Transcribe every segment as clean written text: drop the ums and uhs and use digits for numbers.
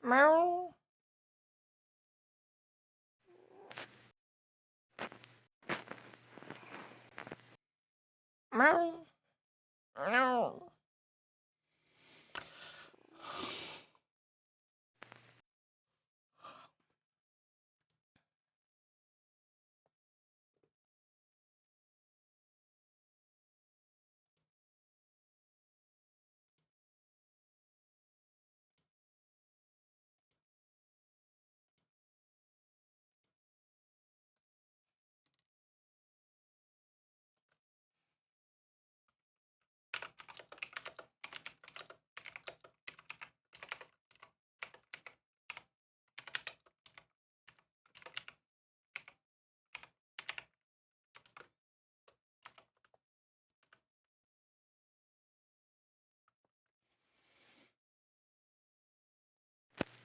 Meow. Meow. Meow.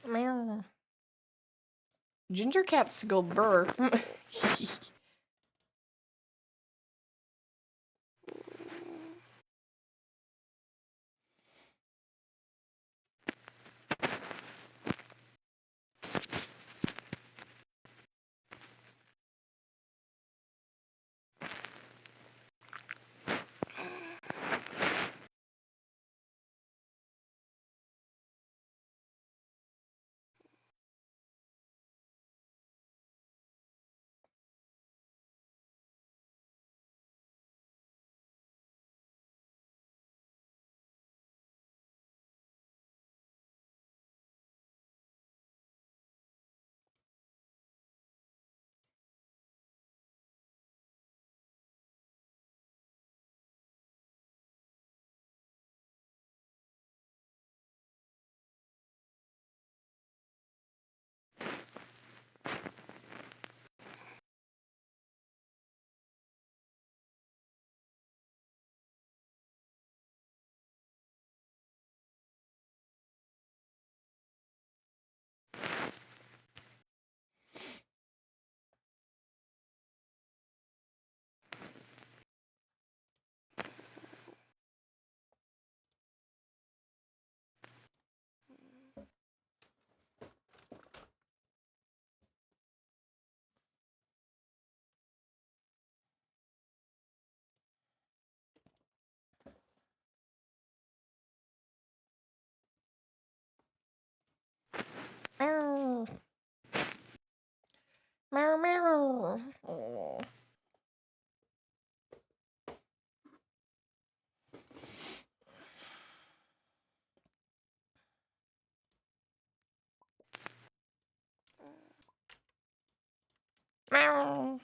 Meow. Ginger cats go burr. Meow. Meow meow. Oh. Meow.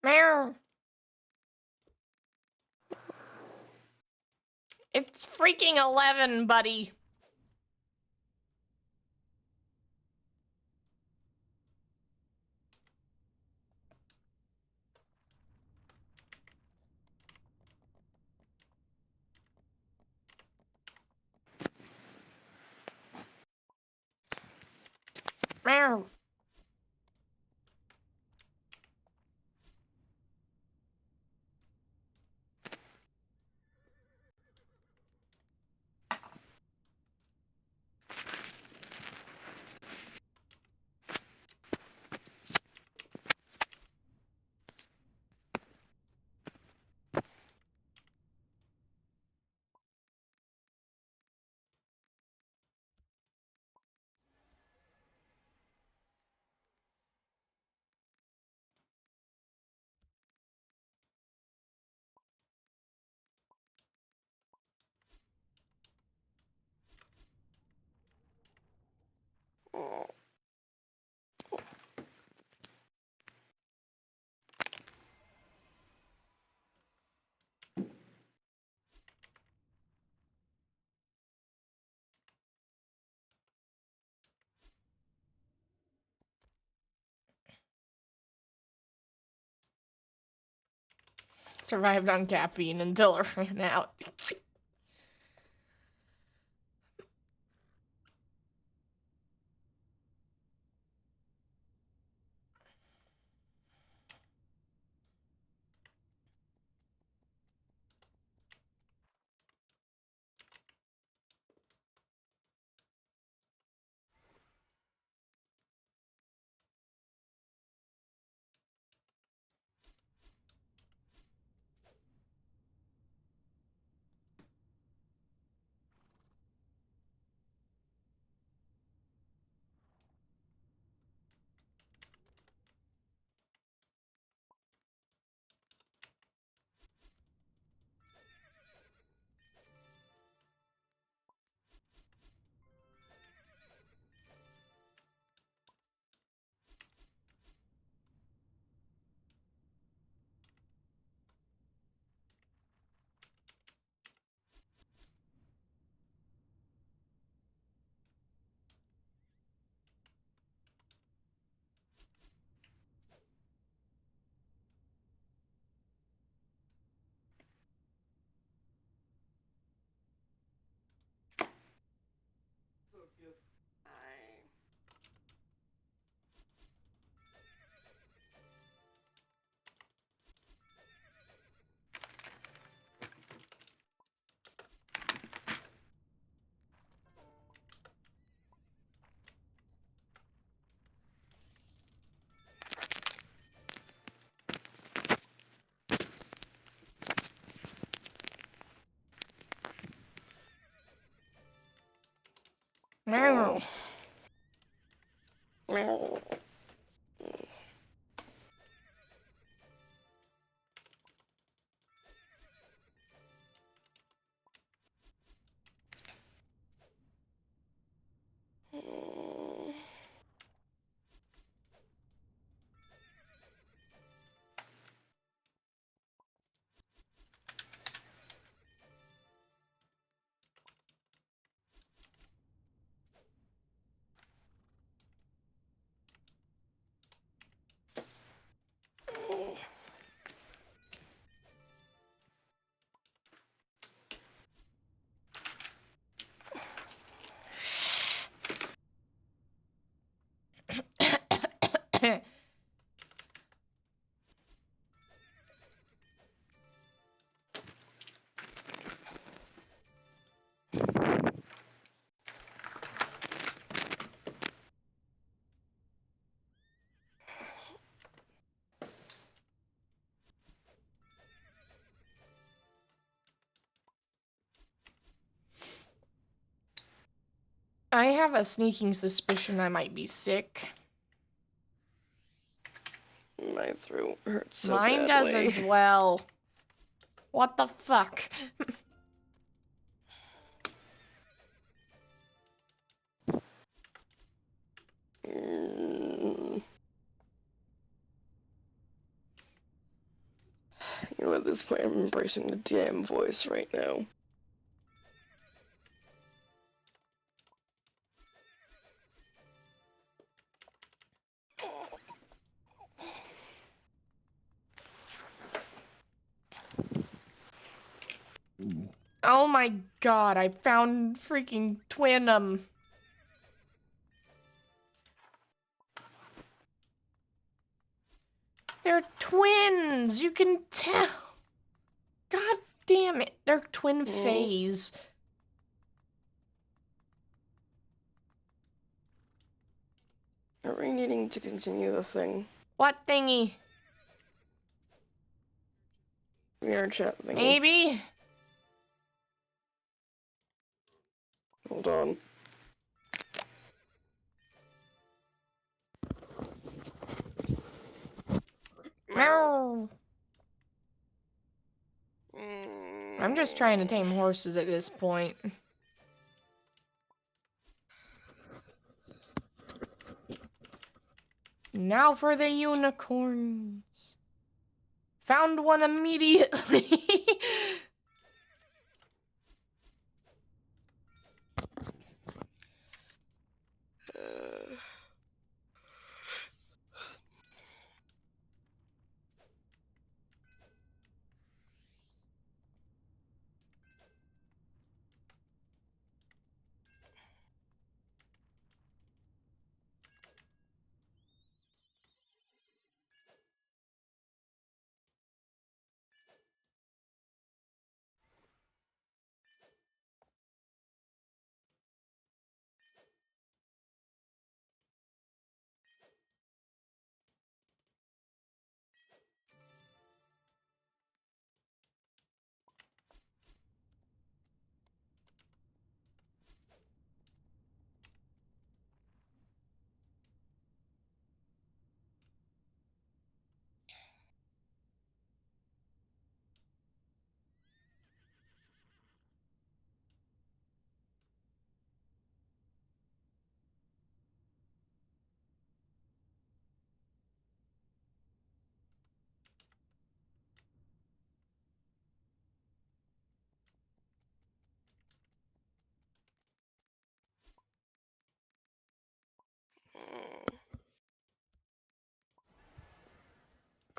Meow. It's freaking 11, buddy. Meow. Survived on caffeine until it ran out. Meow. I have a sneaking suspicion I might be sick. My throat hurts so Mine badly. does as well. What the fuck? You know, at this point, I'm embracing the damn voice right now. Oh my god, I found freaking twin. They're twins! You can tell! God damn it, they're twin phase. Are we needing to continue the thing? What thingy? VR chat thingy. Maybe? Hold on. Meow. I'm just trying to tame horses at this point. Now for the unicorns. Found one immediately.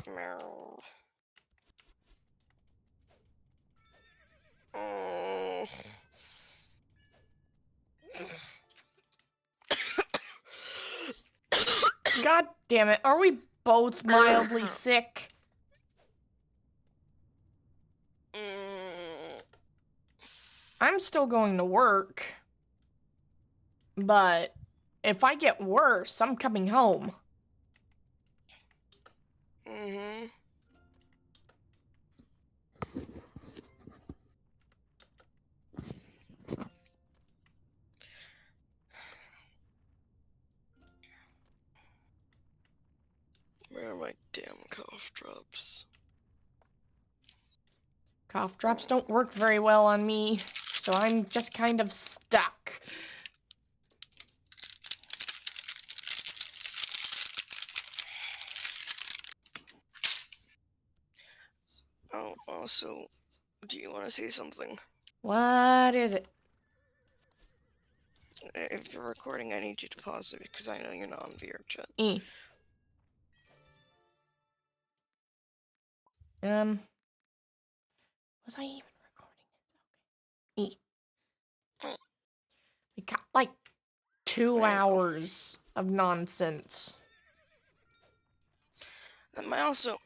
Meow. God damn it, are we both mildly sick? I'm still going to work. But if I get worse, I'm coming home. my damn cough drops? Cough drops don't work very well on me, so I'm just kind of stuck. Oh, also, do you want to say something? What is it? If you're recording, I need you to pause it because I know you're not on VR chat. Was I even recording it? Okay. We got like 2 hours of nonsense. That might also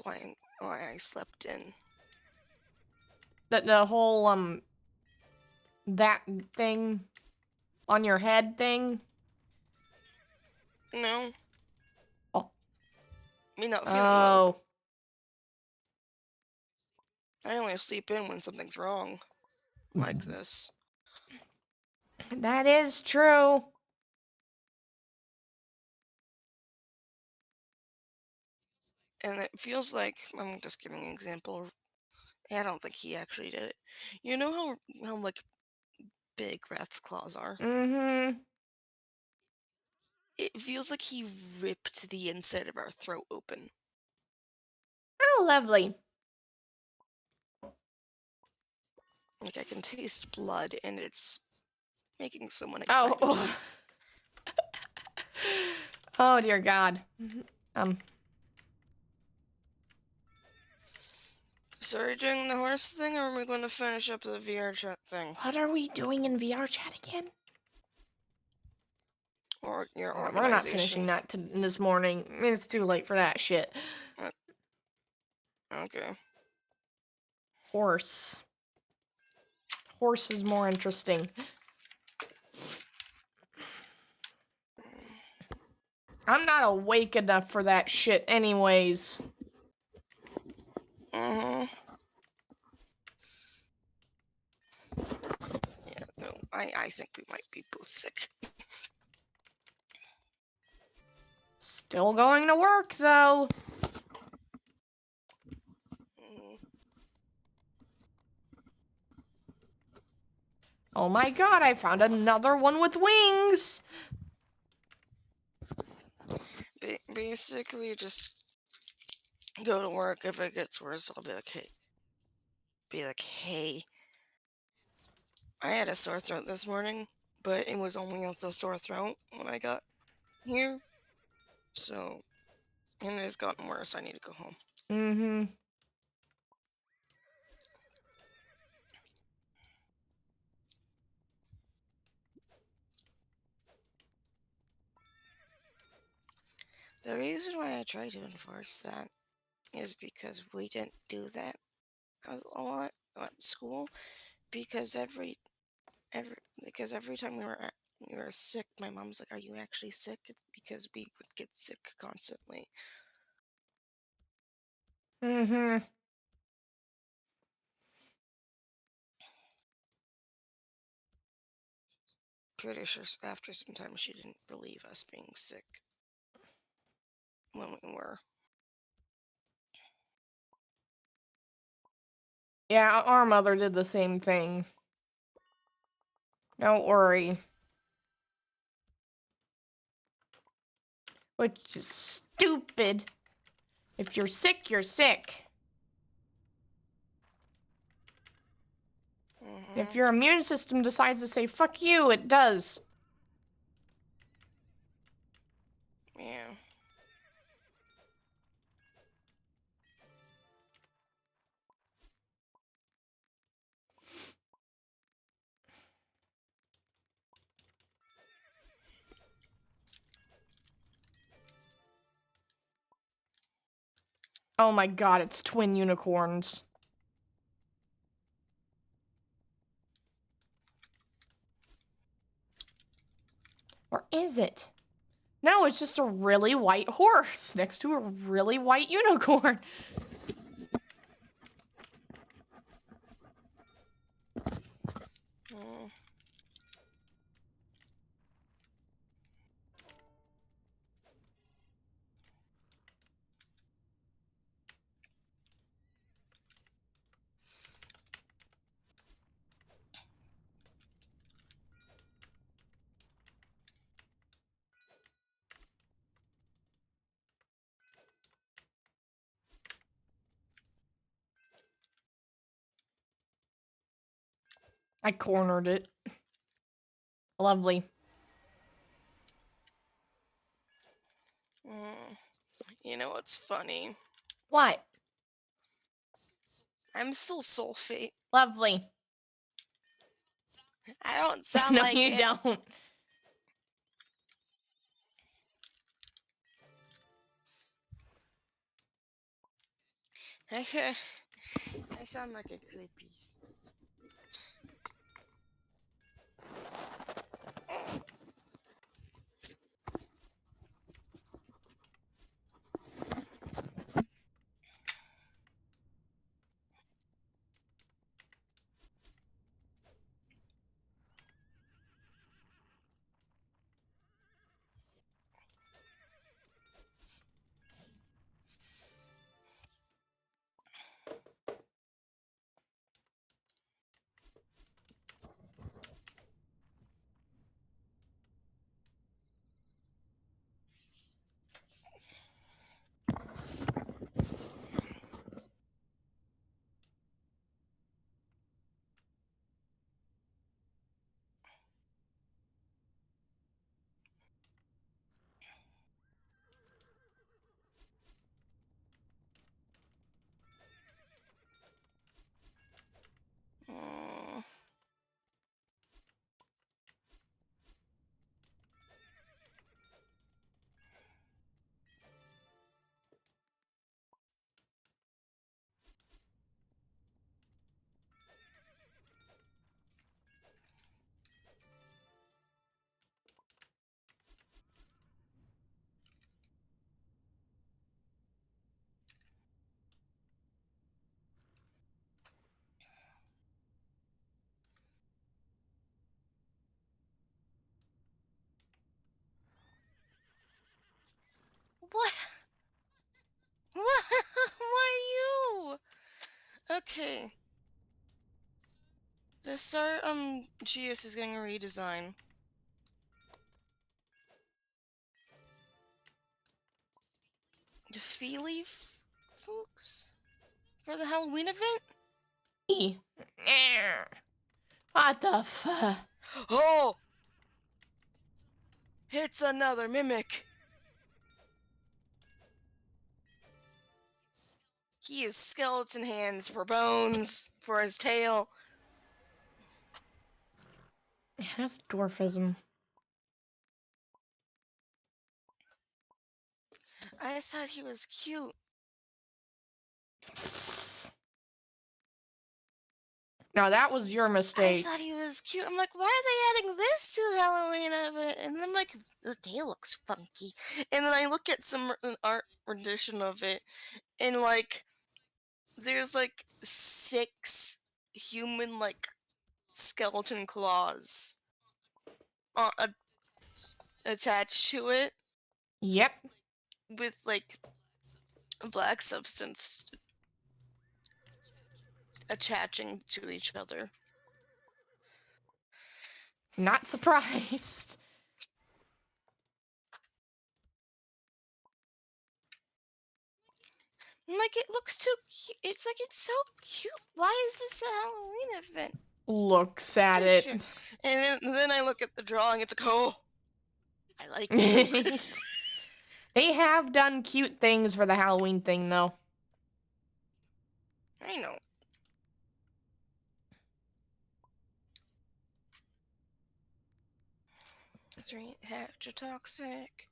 why I slept in. The whole that thing on your head thing. No. Oh. Me not feeling well. Oh. I only sleep in when something's wrong. Like this. That is true. And it feels like, I'm just giving an example. I don't think he actually did it. You know how like big Wrath's claws are? Mm-hmm. It feels like he ripped the inside of our throat open. Oh, lovely. Like I can taste blood and it's making someone excited. Oh. Oh dear God. So are we doing the horse thing or are we going to finish up the VR chat thing? What are we doing in VR chat again? Or your We're organization? not finishing that this morning. It's too late for that shit. Okay. Horse. Horse is more interesting. I'm not awake enough for that shit anyways. Yeah, no, I think we might be both sick. Still going to work, though. Oh my God, I found another one with wings. Basically, just go to work. If it gets worse, I'll be like, hey. I had a sore throat this morning, but it was only a sore throat when I got here. So, and it's gotten worse. I need to go home. Mm-hmm. The reason why I try to enforce that is because we didn't do that a lot at school. Because every time we were sick, my mom's like, "Are you actually sick?" Because we would get sick constantly. Mm-hmm. Pretty sure after some time she didn't believe us being sick when we were. Yeah, our mother did the same thing. Don't worry. Which is stupid. If you're sick, you're sick. If your immune system decides to say, fuck you, it does. Yeah. Oh my God, it's twin unicorns. Or is it? No, it's just a really white horse next to a really white unicorn. I cornered it. Lovely. You know what's funny? What? I'm still sulfate. Lovely. I don't sound No, like you it. don't. I sound like a creepies. Mm. What? What? Why you? Okay. The Star GS is getting a redesign. The Feely folks? For the Halloween event? What the fuck? Oh! It's another mimic! He has skeleton hands for bones, for his tail. It has dwarfism. I thought he was cute. Now that was your mistake. I thought he was cute. I'm like, why are they adding this to the Halloween event? And then I'm like, the tail looks funky. And then I look at some art rendition of it, and like, there's like 6 human like skeleton claws attached to it Yep. with like black substance attaching to each other. Not surprised. Like, it looks too cute. It's like, it's so cute. Why is this a Halloween event? Looks at it. And then I look at the drawing. It's like, oh, I like it. They have done cute things for the Halloween thing, though. I know. Three toxic.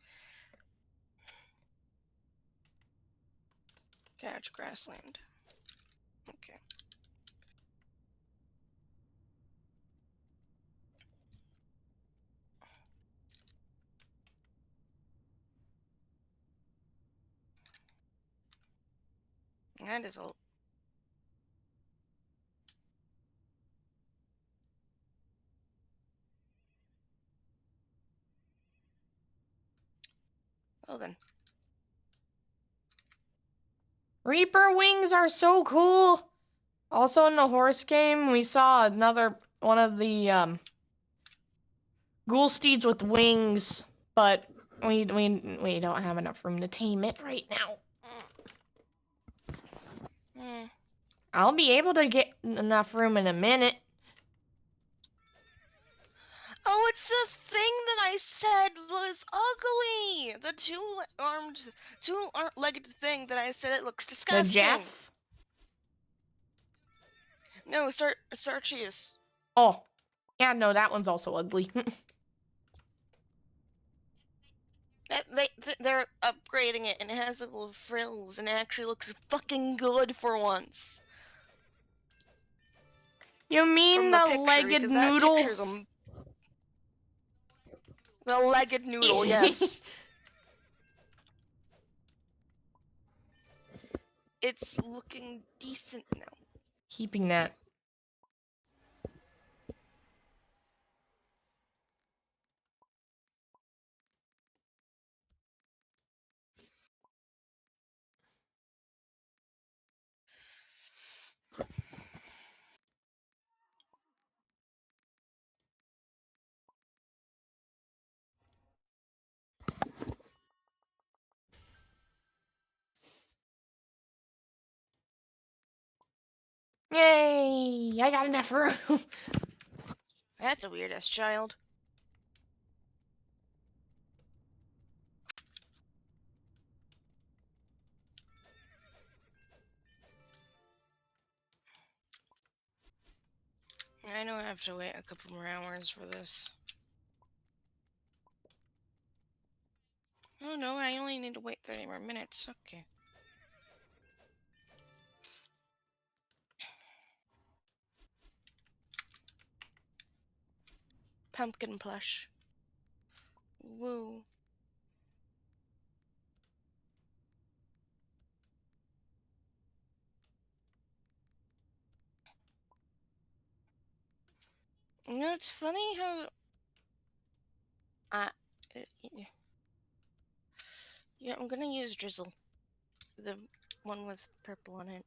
Catch grassland. Okay. That is a. Well then. Reaper wings are so cool. Also in the horse game, we saw another one of the ghoul steeds with wings, but we don't have enough room to tame it right now. I'll be able to get enough room in a minute. Oh, it's the thing that I said was ugly. The two-legged thing that I said it looks The disgusting. Jeff? No, Sarchius. Oh. Yeah, no, that one's also ugly. They're upgrading it, and it has little frills, and it actually looks fucking good for once. You mean From the picture, legged because that noodle? picture's the legged noodle, yes. It's looking decent now. Keeping that. Yay! I got enough room. That's a weird-ass child. I know I have to wait a couple more hours for this. Oh no, I only need to wait 30 more minutes. Okay. Pumpkin plush. Woo. You know, it's funny how... yeah, I'm gonna use Drizzle. The one with purple on it.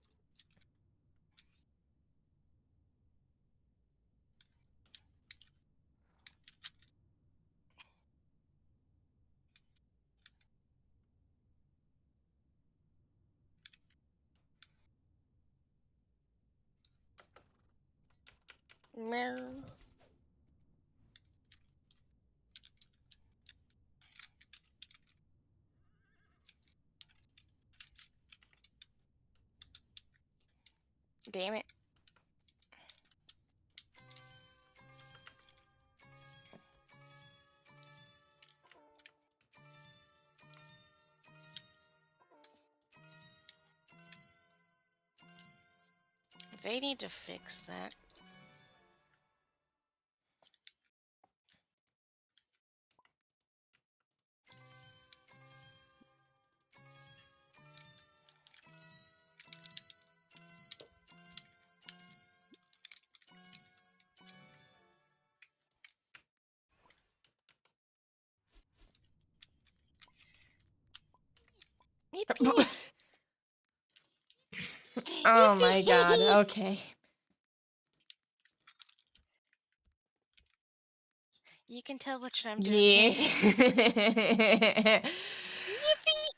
Meow. Damn it. They need to fix that. Oh my god, okay. You can tell what I'm doing. Yeah. Yippee!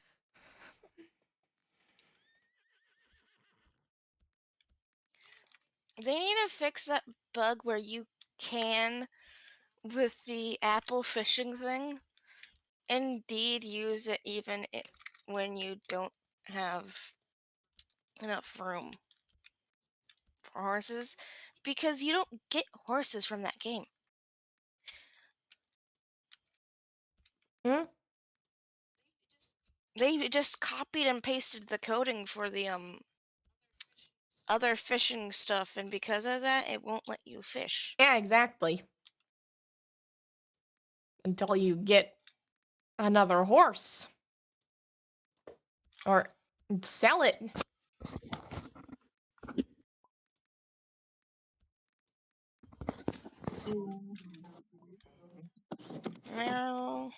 They need to fix that bug where you can, with the apple fishing thing, indeed use it even when you don't have enough room for horses, because you don't get horses from that game. Hmm? They just copied and pasted the coding for the other fishing stuff, and because of that, it won't let you fish. Yeah, exactly. Until you get another horse. Or sell it. Meow.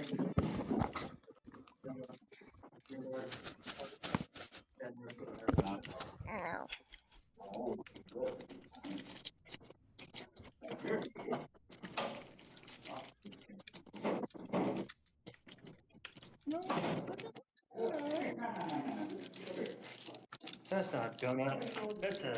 Meow. That's not donut. That's a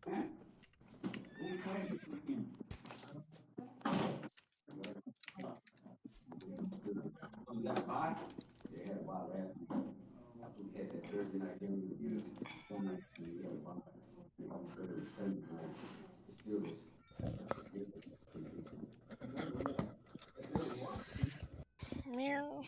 something. Meow.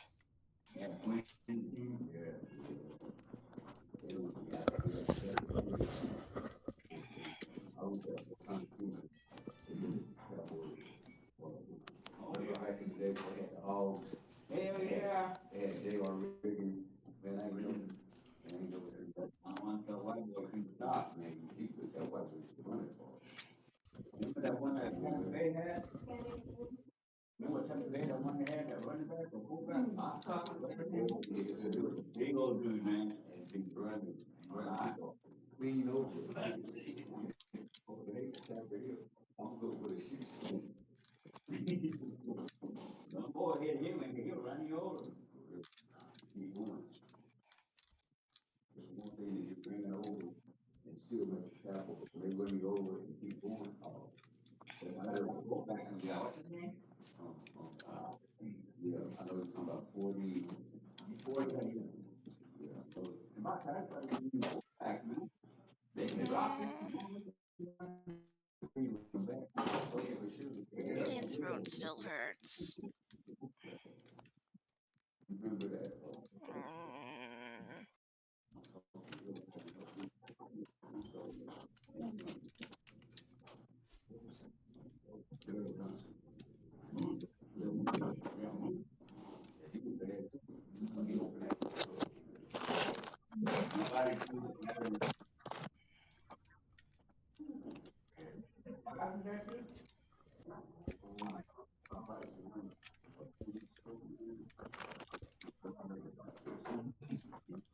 My throat still hurts. Mm.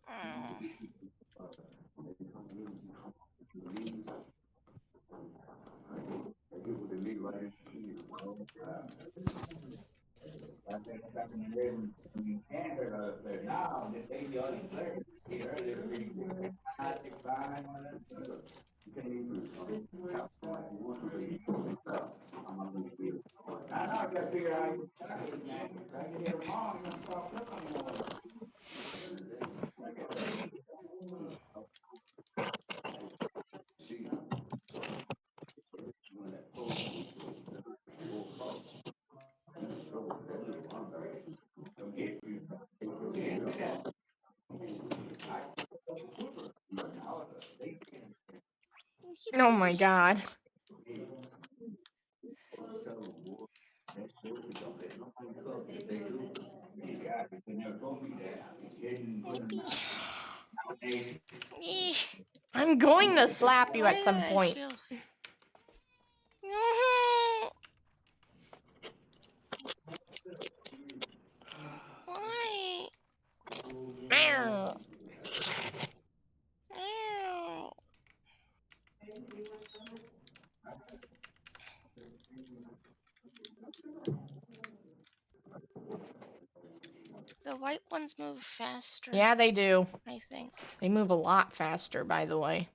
Mm. Oh my god. Yippee. Yee. I'm going to slap you Why at some did I point. feel? No. Why? Meow. Meow. The white ones move faster. Yeah, they do. I think. They move a lot faster, by the way.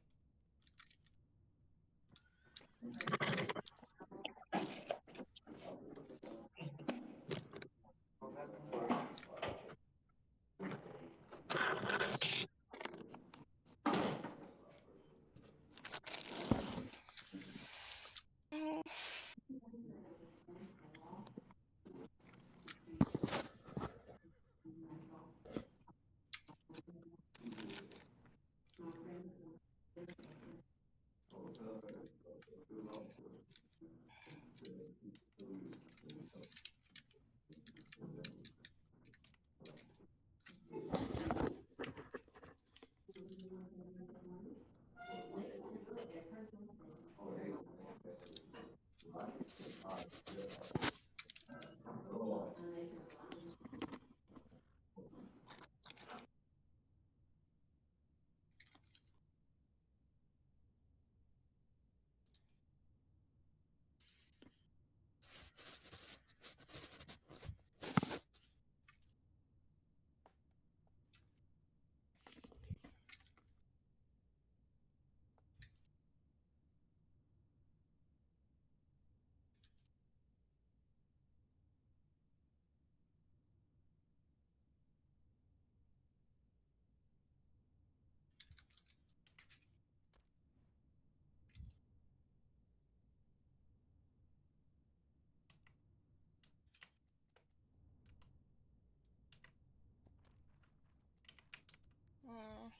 Mm.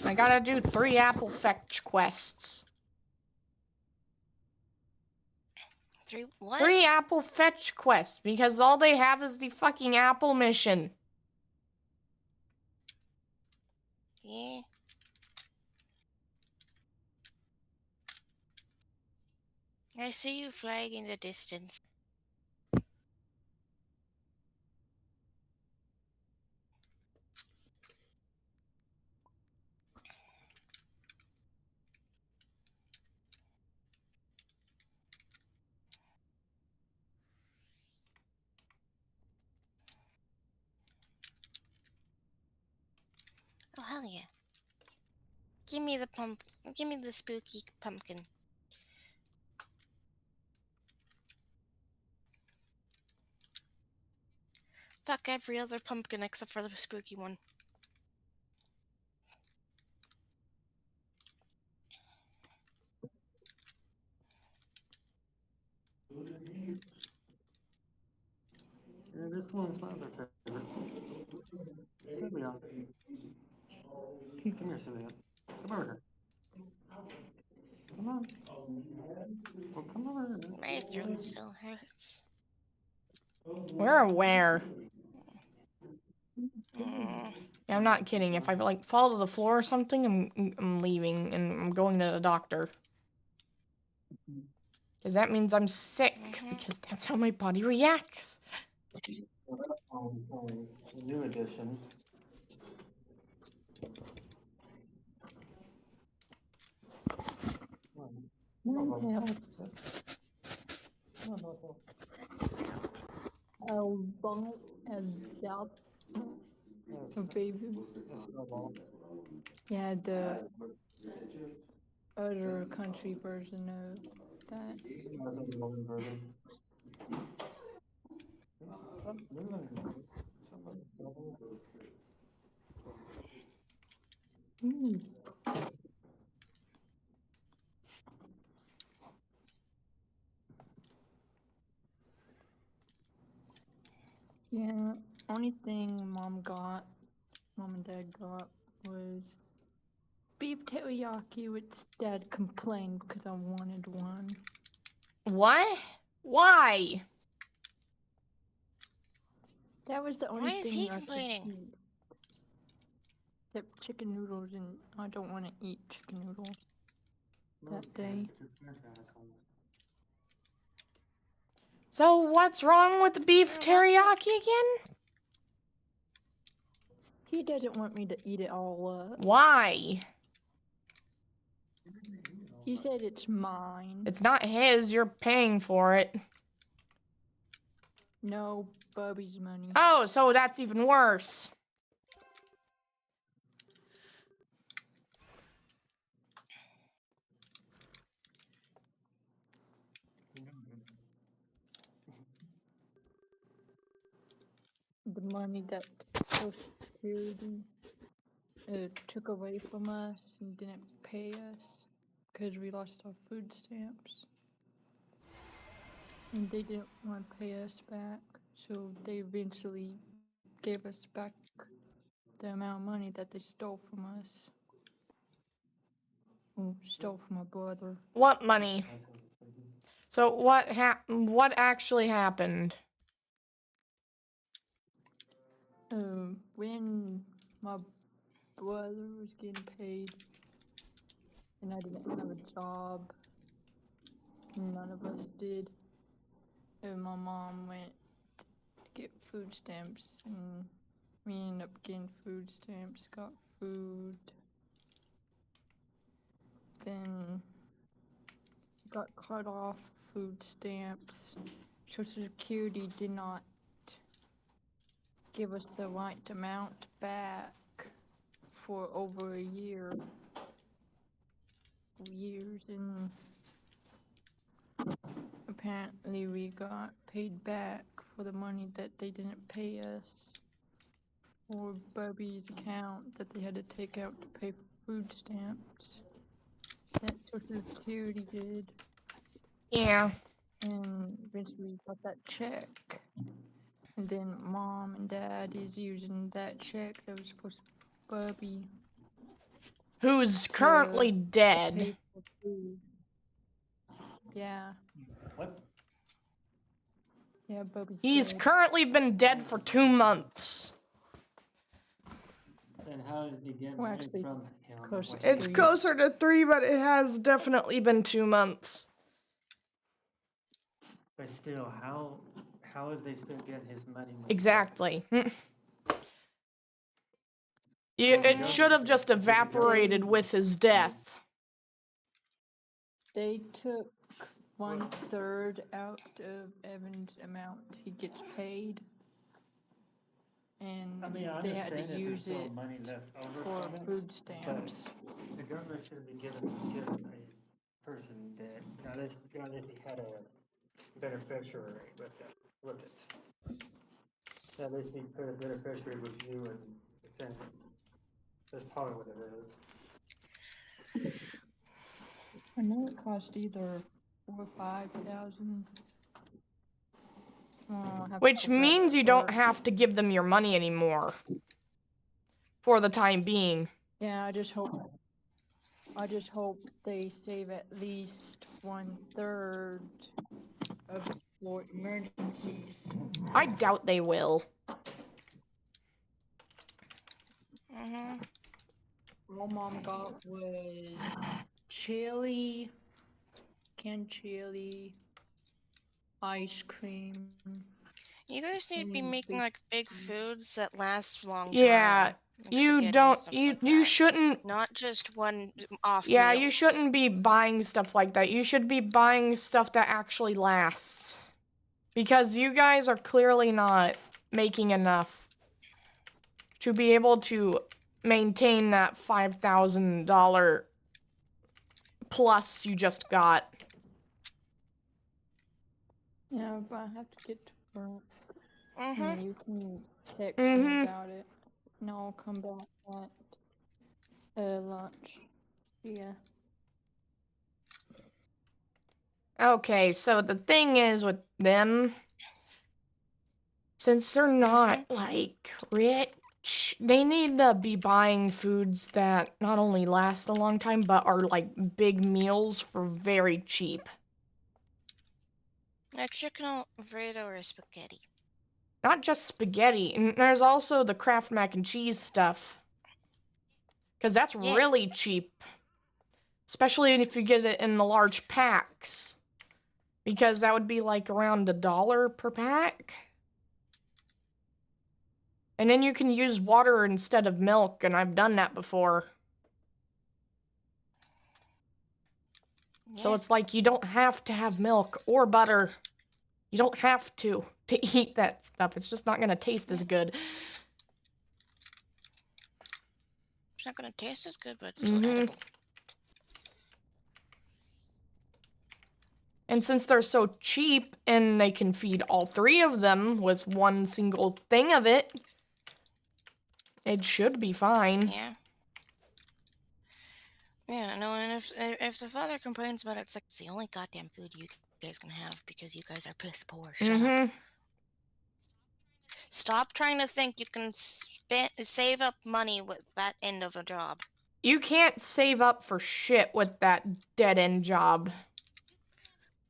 I gotta do 3 apple fetch quests. what? 3 apple fetch quests, because all they have is the fucking apple mission. Yeah. I see you flag in the distance. Oh, hell yeah. Give me the Give me the spooky pumpkin. Fuck every other pumpkin except for the spooky one. Yeah, this one's my other favorite. Sylvia. Come here, Sylvia. Come over here. Come on. Well, come over here. My throat still hurts. We're aware. Mm. Yeah, I'm not kidding. If I like fall to the floor or something, I'm leaving and I'm going to the doctor. Because that means I'm sick. Mhm. Because that's how my body reacts. New edition. Mental health. Album adopt a baby. Yeah, the other country version of that. Mm. Yeah, only thing mom and dad got was beef teriyaki, which dad complained because I wanted one. What? Why? That was the only Why is thing he I could complaining? eat. Except chicken noodles, and I don't want to eat chicken noodles that day. So what's wrong with the beef teriyaki again? He doesn't want me to eat it all up. Why? He said it's mine. It's not his. You're paying for it. No, Bubby's money. Oh, so that's even worse. The money that Social Security took away from us and didn't pay us because we lost our food stamps. And they didn't want to pay us back, so they eventually gave us back the amount of money that they stole from us. Well, stole from my brother. What money? So what actually happened? When my brother was getting paid, and I didn't have a job. None of us did. And my mom went to get food stamps, and we ended up getting food stamps, got food. Then got cut off food stamps. Social Security did not give us the right amount back for over a year. Years, and apparently we got paid back for the money that they didn't pay us for Bubby's account that they had to take out to pay for food stamps. That Social Security did. Yeah. And eventually we got that check. And then Mom and Dad is using that check that was supposed to be Bubby Who's currently to dead. pay for food. Yeah. What? Yeah, Bubby's He's dead. currently been dead for 2 months. Then how is he getting Well, money actually, from him? close What to he It's three. did? closer to 3, but it has definitely been 2 months. But still, how is they still getting his money? when- Exactly. Mhm. It should have just evaporated with his death. They took 1/3 out of Evan's amount he gets paid. And I mean, I they had understand to if there's use still it money left over for from it, food stamps. the government should be giving a person that, unless he had a beneficiary with it. At least he put a beneficiary with you and the family. That's probably what it is. I know it cost either 4,000 or 5,000. Which means you don't have to give them your money anymore. For the time being. Yeah, I just hope they save at least 1/3 of it for emergencies. I doubt they will. Mhm. All Mom got was chili, canned chili, ice cream. You guys need to be Mm, making they- like big foods that last long Yeah, time. like you spaghetti and don't stuff you like you that. shouldn't Not just one off Yeah, you meals. shouldn't be buying stuff like that. You should be buying stuff that actually lasts. Because you guys are clearly not making enough to be able to maintain that $5,000 plus you just got. Yeah, but I have to get to work. Mhm. And you can text Mhm. me about it. And I'll come back at lunch. Yeah. Okay, so the thing is with them, since they're not like rich, they need to be buying foods that not only last a long time but are like big meals for very cheap. Like chicken Alfredo or spaghetti. Not just spaghetti, and there's also the Kraft mac and cheese stuff. Because that's Yeah. really cheap. Especially if you get it in the large packs. Because that would be like around $1 per pack. And then you can use water instead of milk, and I've done that before. So Yeah. it's like you don't have to have milk or butter. You don't have to eat that stuff. It's just not going to taste as good. It's not gonna taste as good, but it's still Mhm. edible. And since they're so cheap and they can feed all 3 of them with one single thing of it, it should be fine. Yeah. Yeah, no, and if the father complains about it, it's like it's the only goddamn food you guys can have because you guys are piss poor. Shut up. Mhm. Stop trying to think you can save up money with that end of a job. You can't save up for shit with that dead-end job.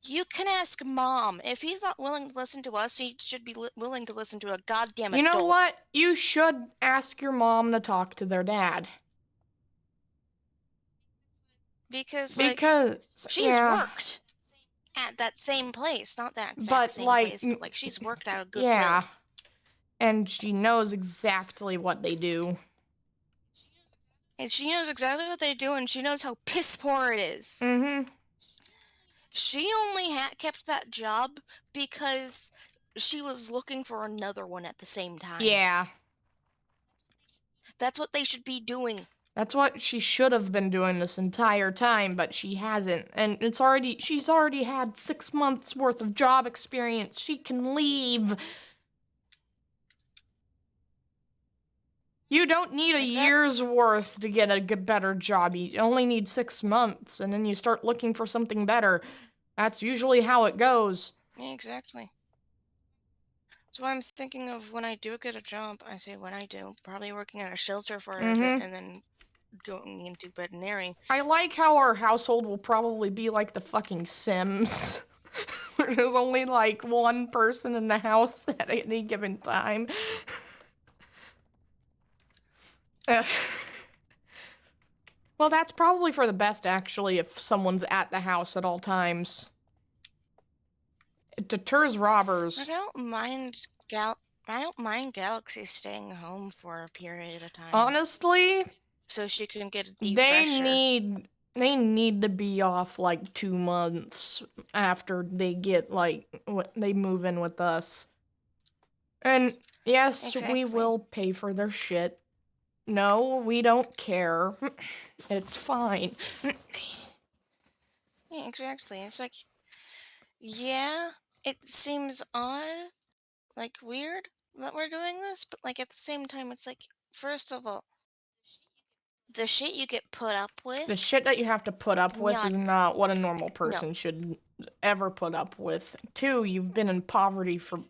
You can ask Mom. If he's not willing to listen to us, he should be willing to listen to a goddamn You adult. know what? You should ask your mom to talk to their dad. Because Because, she's yeah, worked at that same place, not that exact But, same like, place, but she's worked out a good yeah. will. And she knows exactly what they do. And she knows exactly what they do, and she knows how piss poor it is. Mm-hmm. She only kept that job because she was looking for another one at the same time. Yeah. That's what they should be doing. That's what she should have been doing this entire time, but she hasn't. And she's already had 6 months worth of job experience. She can leave. You don't need a year's worth to get a better job. You only need 6 months, and then you start looking for something better. That's usually how it goes. Yeah, exactly. So I'm thinking of when I do get a job, I say when I do, probably working at a shelter for a bit and then going into veterinary. I like how our household will probably be like the fucking Sims. Where there's only like one person in the house at any given time. Well, that's probably for the best, actually, if someone's at the house at all times. It deters robbers. I don't mind Galaxy staying home for a period of time. Honestly, so she can get a deep they fresher. need to be off like 2 months after they get they move in with us. And yes, we will pay for their shit. No, we don't care. It's fine. Yeah, exactly. It's like, yeah, it seems odd, like weird that we're doing this, but like at the same time, it's like, first of all, the shit you get put up with. The shit that you have to put up with is not what a normal person No. should ever put up with. 2, you've been in poverty for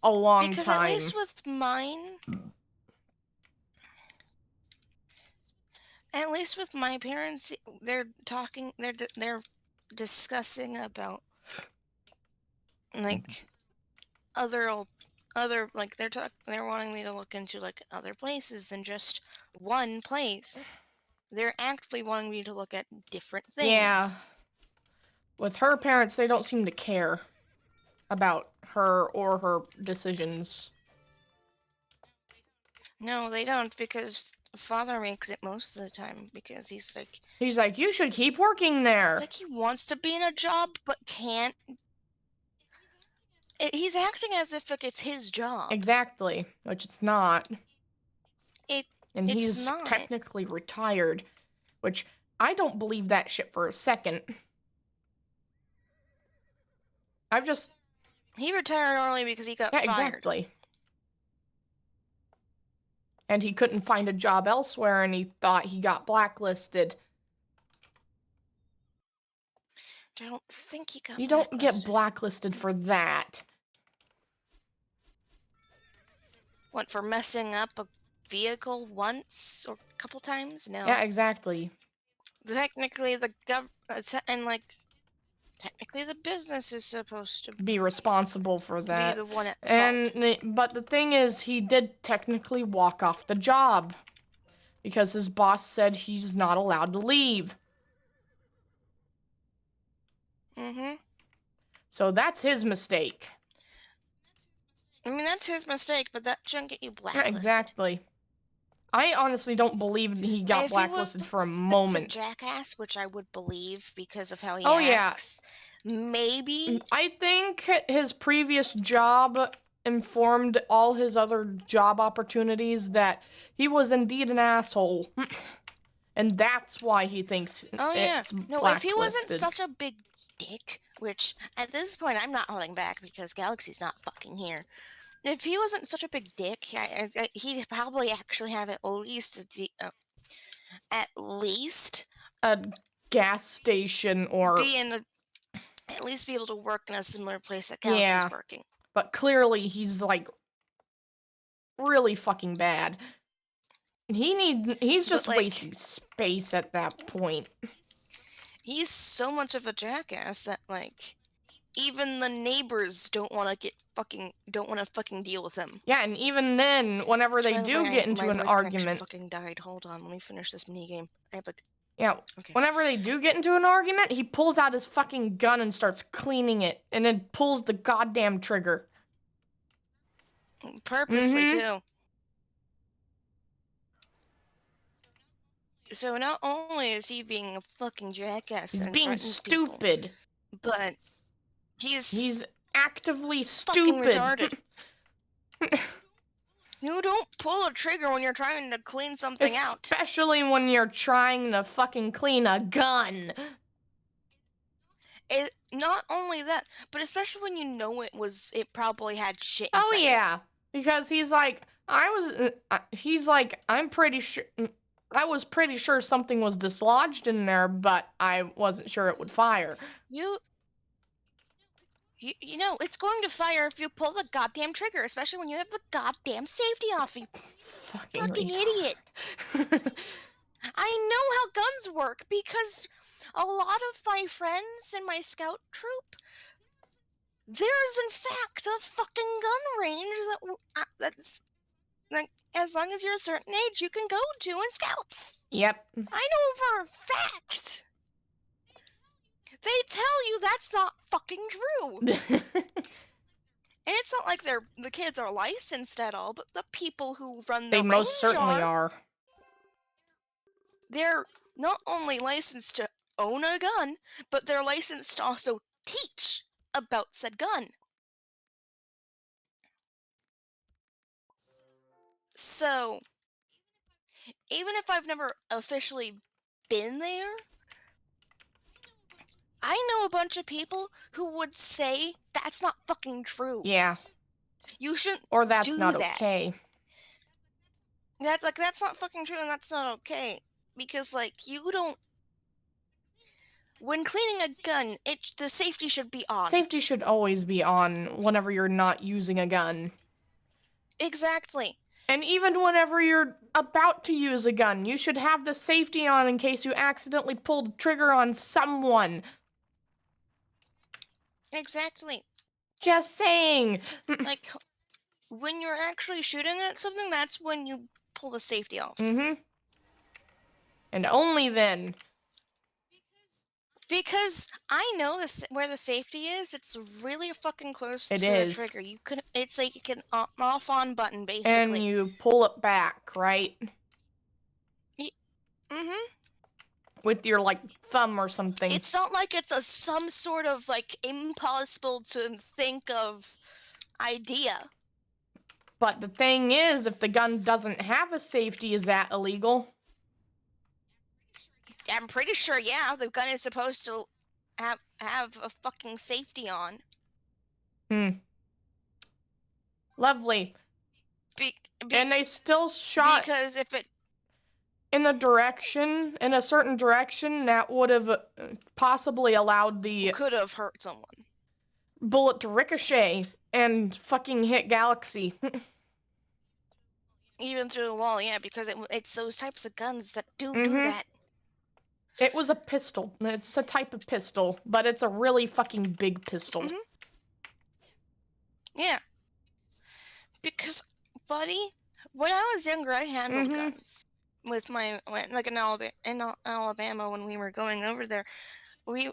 a long Because time. at least with mine, at least with my parents, they're discussing about like other like they're wanting me to look into like other places than just one place. They're actively wanting me to look at different things. Yeah. With her parents, they don't seem to care about her or her decisions. No, they don't, because father makes it most of the time, because he's like, you should keep working there. It's like he wants to be in a job but can't. He's acting as if like it's his job. Exactly, which it's not. And It's he's not. technically retired, which I don't believe that shit for a second. He retired early because he got fired. Exactly. And he couldn't find a job elsewhere, and he thought he got blacklisted. I don't think he got You don't get blacklisted for that. What, for messing up a vehicle once or a couple times? No. Yeah, exactly. Technically, technically the business is supposed to be responsible for that. Be the one at fault. But the thing is, he did technically walk off the job because his boss said he's not allowed to leave. So that's his mistake. I mean, that's his mistake, but that shouldn't get you blacklisted. Yeah, exactly. I honestly don't believe he got blacklisted for a moment. He was a jackass, which I would believe because of how he acts. Yeah. Maybe. I think his previous job informed all his other job opportunities that he was indeed an asshole. And that's why he thinks it's No, if he wasn't such a big dick, which at this point I'm not holding back because Galaxy's not fucking here. If he wasn't such a big dick, he'd probably actually have at least a gas station or at least be able to work in a similar place that Galaxy's working. But clearly he's like really fucking bad. He's just wasting space at that point. He's so much of a jackass that even the neighbors don't want to fucking deal with him. Yeah, and even then, whenever they By the do way, get into my an voice connection argument, fucking died. Hold on, let me finish this minigame. I have like yeah, okay. whenever they do get into an argument, he pulls out his fucking gun and starts cleaning it, and then pulls the goddamn trigger. Purposely Mhm. too. So not only is he being a fucking jackass He's and being threatens people, stupid. but he's Actively fucking stupid. retarded. You don't pull a trigger when you're trying to clean something out. Especially when you're trying to fucking clean a gun. Not only that, but especially when you know it probably had shit Oh inside it. yeah, because he's like, I'm pretty sure. I was pretty sure something was dislodged in there, but I wasn't sure it would fire. You know, it's going to fire if you pull the goddamn trigger, especially when you have the goddamn safety off. You fucking idiot. I know how guns work because a lot of my friends in my scout troop, there's in fact a fucking gun range that's like, as long as you're a certain age, you can go to in scouts. Yep. I know for a fact. They tell you that's not fucking true. And it's not like the kids are licensed at all, but the people who run the They range most certainly are. They're not only licensed to own a gun, but they're licensed to also teach about said gun. So, even if I've never officially been there, I know a bunch of people who would say that's not fucking true. Yeah. You shouldn't Or that's do not that. okay. That's not fucking true and that's not okay. Because, like, you don't... When cleaning a gun, the safety should be on. Safety should always be on whenever you're not using a gun. Exactly. And even whenever you're about to use a gun, you should have the safety on in case you accidentally pull the trigger on someone. Exactly. Just saying. Like, when you're actually shooting at something, that's when you pull the safety off. Mm-hmm. And only then. Because I know where the safety is. It's really fucking close It to is. the trigger. It's like you can off-on button, basically. And you pull it back, right? Mm-hmm. With your, like, thumb or something. It's not like it's some sort of, like, impossible to think of idea. But the thing is, if the gun doesn't have a safety, is that illegal? I'm pretty sure, yeah, the gun is supposed to have a fucking safety on. Lovely. And they still shot because if it in a certain direction that would have possibly allowed the could have hurt someone. bullet to ricochet and fucking hit Galaxy. Even through the wall, yeah, because it's those types of guns that do that. It was a pistol. It's a type of pistol, but it's a really fucking big pistol. Yeah. Because, buddy, when I was younger, I handled guns with like in Alabama when we were going over there.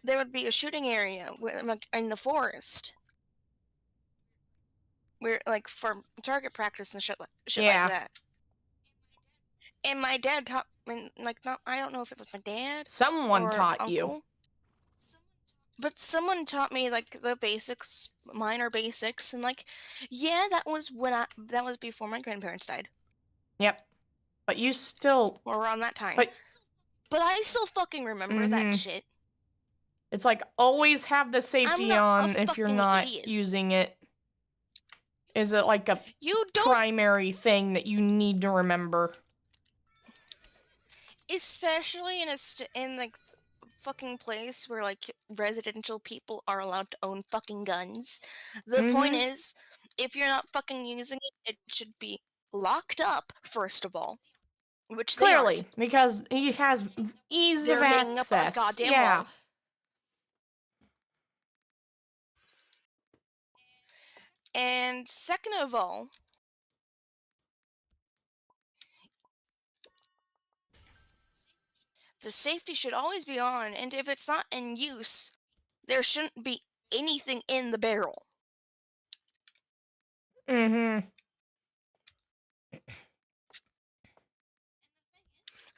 There would be a shooting area in the forest. We're like for target practice and shit like that. And my dad taught me, I don't know if it was my dad. Someone taught uncle, you. But someone taught me like the basics, minor basics, and like, yeah, that was before my grandparents died. Yep. But you still... Or around that time. But I still fucking remember that shit. It's like, always have the safety on if you're not idiot. using it. Is it like a primary thing that you need to remember? Especially in like fucking place where like residential people are allowed to own fucking guns. The point is, if you're not fucking using it, it should be locked up first of all. Which clearly, they aren't. because he has ease They're of hanging access. up on a goddamn yeah. wall. And second of all, the safety should always be on, and if it's not in use, there shouldn't be anything in the barrel. Mm-hmm.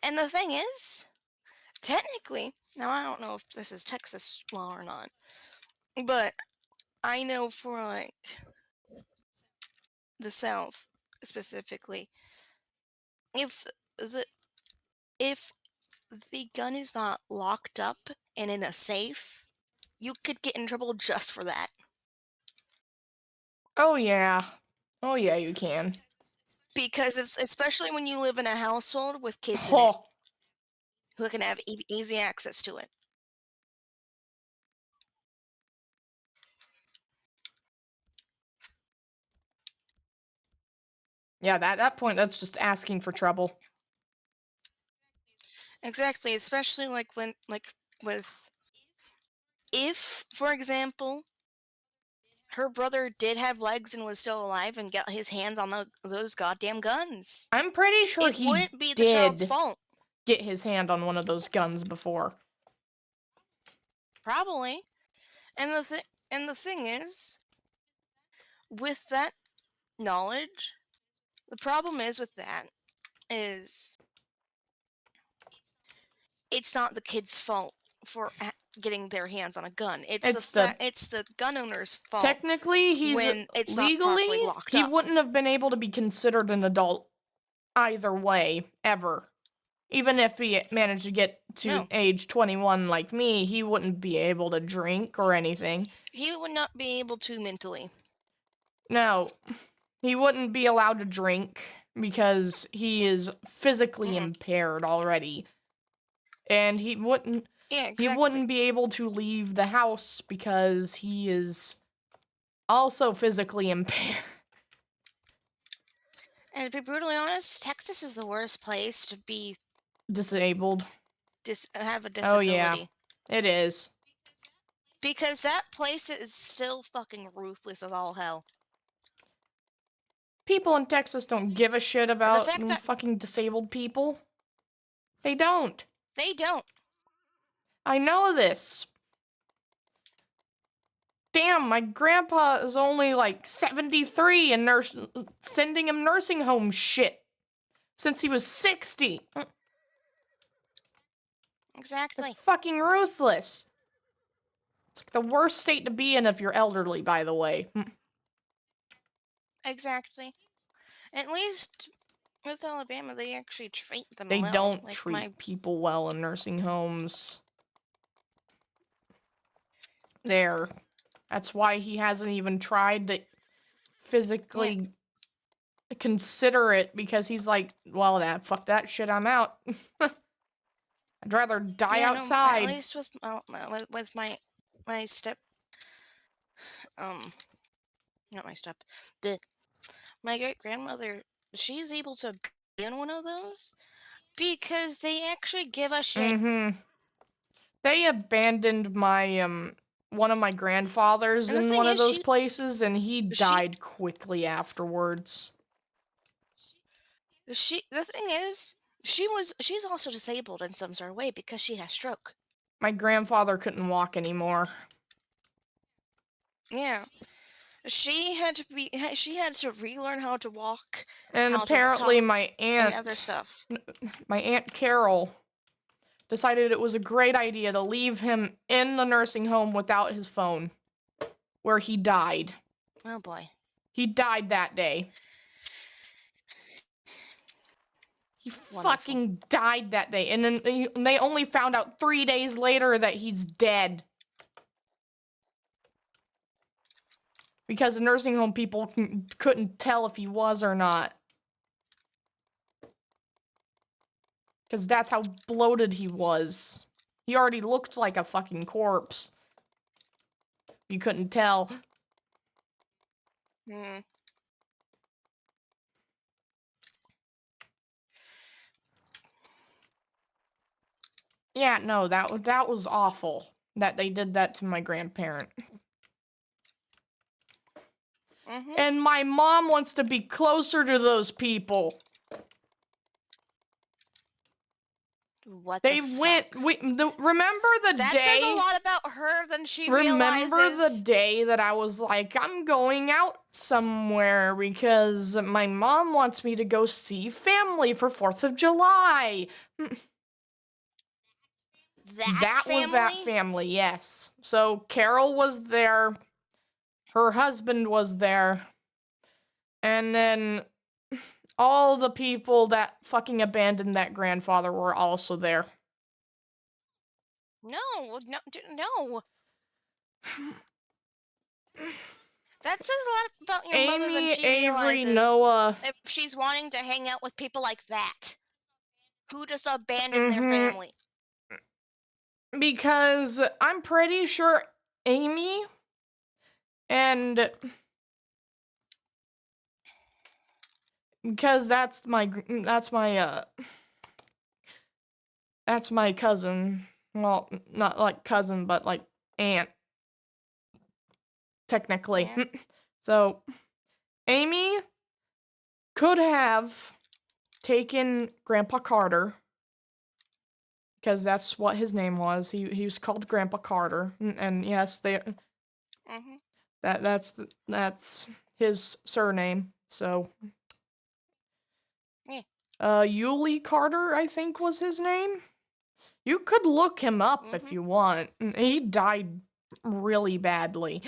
And the thing is, technically, now I don't know if this is Texas law or not, but I know for like the South specifically, if the if the gun is not locked up and in a safe, you could get in trouble just for that. Oh yeah. Oh yeah, you can. Because it's especially when you live in a household with kids in it Oh, who can have easy access to it. yeah, that point, that's just asking for trouble. Exactly, especially like when with if, for example, her brother did have legs and was still alive and got his hands on those goddamn guns. I'm pretty sure It he wouldn't be the child's did fault. get his hand on one of those guns before. Probably. And the thing is, with that knowledge, the problem is with that is it's not the kid's fault for getting their hands on a gun. It's the gun owner's fault. Technically, he's when it's not legally properly locked he up. wouldn't have been able to be considered an adult either way ever. Even if he managed to get to No. age 21 like me, he wouldn't be able to drink or anything. He would not be able to mentally. No, he wouldn't be allowed to drink because he is physically impaired already. And he wouldn't Yeah, exactly. he wouldn't be able to leave the house because he is also physically impaired. And to be brutally honest, Texas is the worst place to be Disabled. have a Oh, disability. yeah. It is. Because that place is still fucking ruthless as all hell. People in Texas don't give a shit about fact that- fucking disabled people. They don't. They don't. I know this. Damn, my grandpa is only like 73 and they're sending him nursing home shit since he was 60. Exactly. They're fucking ruthless. It's like the worst state to be in if you're elderly, by the way. Exactly. At least with Alabama, they actually treat them They well. don't Like treat people well in nursing homes. There. That's why he hasn't even tried to physically consider it, because he's like, well, fuck that shit, I'm out. I'd rather die outside. No, at least with my step, not my step, my great grandmother, she's able to be in one of those because they actually give a shit. Mm-hmm. They abandoned my one of my grandfathers And the in thing one of is, those places, and he died quickly afterwards. The thing is, she's also disabled in some sort of way because she has stroke. My grandfather couldn't walk anymore. Yeah. She had to relearn how to walk. And how to apparently talk, my aunt, and other stuff. my Aunt Carol, decided it was a great idea to leave him in the nursing home without his phone, where he died. Oh boy. He died that day. He fucking died that day. And then they only found out 3 days later that he's dead. Because the nursing home people couldn't tell if he was or not. Because that's how bloated he was. He already looked like a fucking corpse. You couldn't tell. Hmm. Yeah, no, that was awful. That they did that to my grandparent. Mm-hmm. And my mom wants to be closer to those people. What They the went. fuck? Remember the That day? says a lot about her than she Remember realizes. the day that I was like, I'm going out somewhere because my mom wants me to go see family for 4th of July. That family? was that family, yes. So Carol was there. Her husband was there. And then all the people that fucking abandoned that grandfather were also there. No. That says a lot about your mother than Amy, she Avery, realizes. Noah. If she's wanting to hang out with people like that, who just abandoned their family. Because I'm pretty sure Amy and because that's my cousin. Well, not like cousin, but like aunt. Technically. Yeah. So Amy could have taken Grandpa Carter because that's what his name was. He was called Grandpa Carter, and yes, Mm-hmm. that's his surname. So, Yeah. Yuli Carter, I think was his name. You could look him up if Mhm. you want. He died really badly.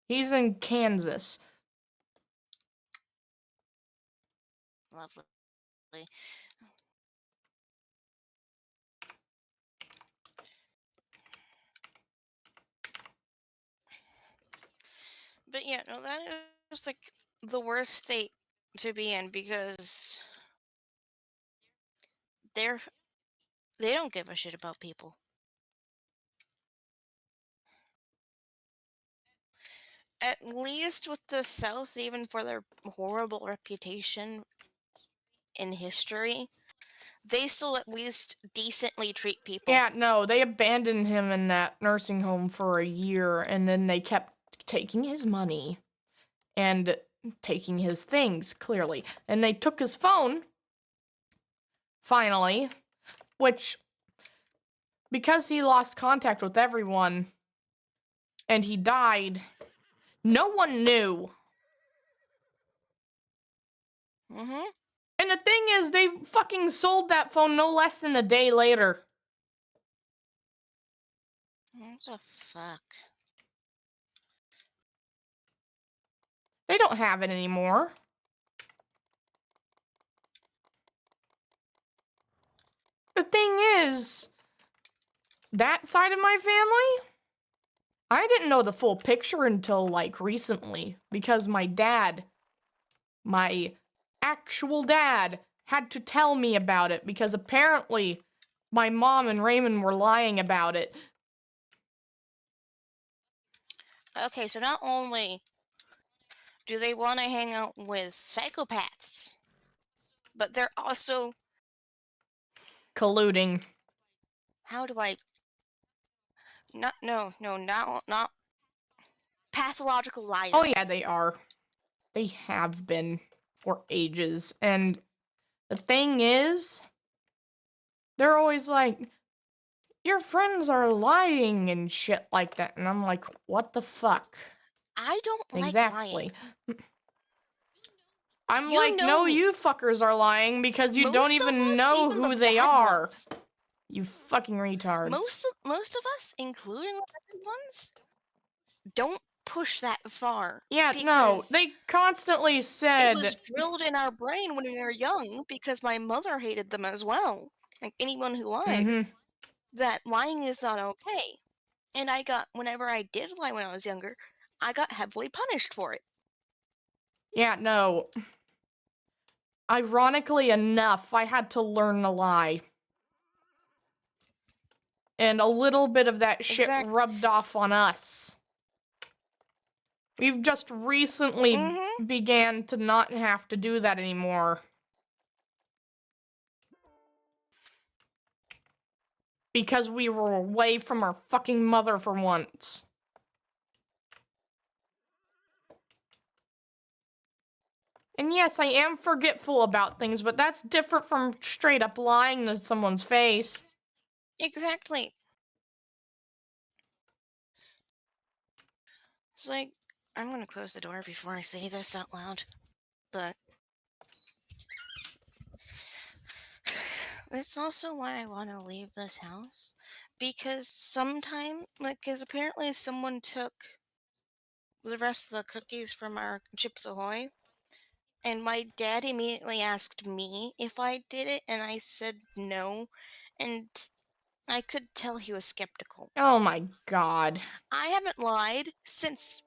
He's in Kansas. Lovely. But yeah, no, that is like the worst state to be in because they don't give a shit about people. At least with the South, even for their horrible reputation in history, they still at least decently treat people. Yeah, no, they abandoned him in that nursing home for a year, and then they kept taking his money and taking his things, clearly. And they took his phone, finally, which, because he lost contact with everyone and he died, no one knew. Mm-hmm. And the thing is, they fucking sold that phone no less than a day later. What the fuck? They don't have it anymore. The thing is, that side of my family, I didn't know the full picture until like recently because my actual dad, had to tell me about it because apparently my mom and Raymond were lying about it. Okay, so not only do they want to hang out with psychopaths, but they're also Colluding. how do I not pathological liars. Oh yeah, they are. They have been for ages. And the thing is, they're always like, your friends are lying and shit like that. And I'm like, what the fuck? I don't like Exactly. lying. I'm You like, know no, me. you fuckers are lying because you Most don't of even us, know even who the they bad are. ones, You fucking retards. most of us, including the bad ones, don't push that far. Yeah, no, because they constantly it said, was drilled in our brain when we were young because my mother hated them as well. Like anyone who lied, that lying is not okay. And whenever I did lie when I was younger, I got heavily punished for it. yeah, no. Ironically enough, I had to learn to lie. And a little bit of that shit rubbed off on us. We've just recently began to not have to do that anymore. because we were away from our fucking mother for once. And yes, I am forgetful about things, but that's different from straight up lying to someone's face. Exactly. It's like, I'm gonna close the door before I say this out loud, but it's also why I want to leave this house, because because apparently someone took the rest of the cookies from our Chips Ahoy, and my dad immediately asked me if I did it, and I said no, and I could tell he was skeptical. Oh my god. I haven't lied since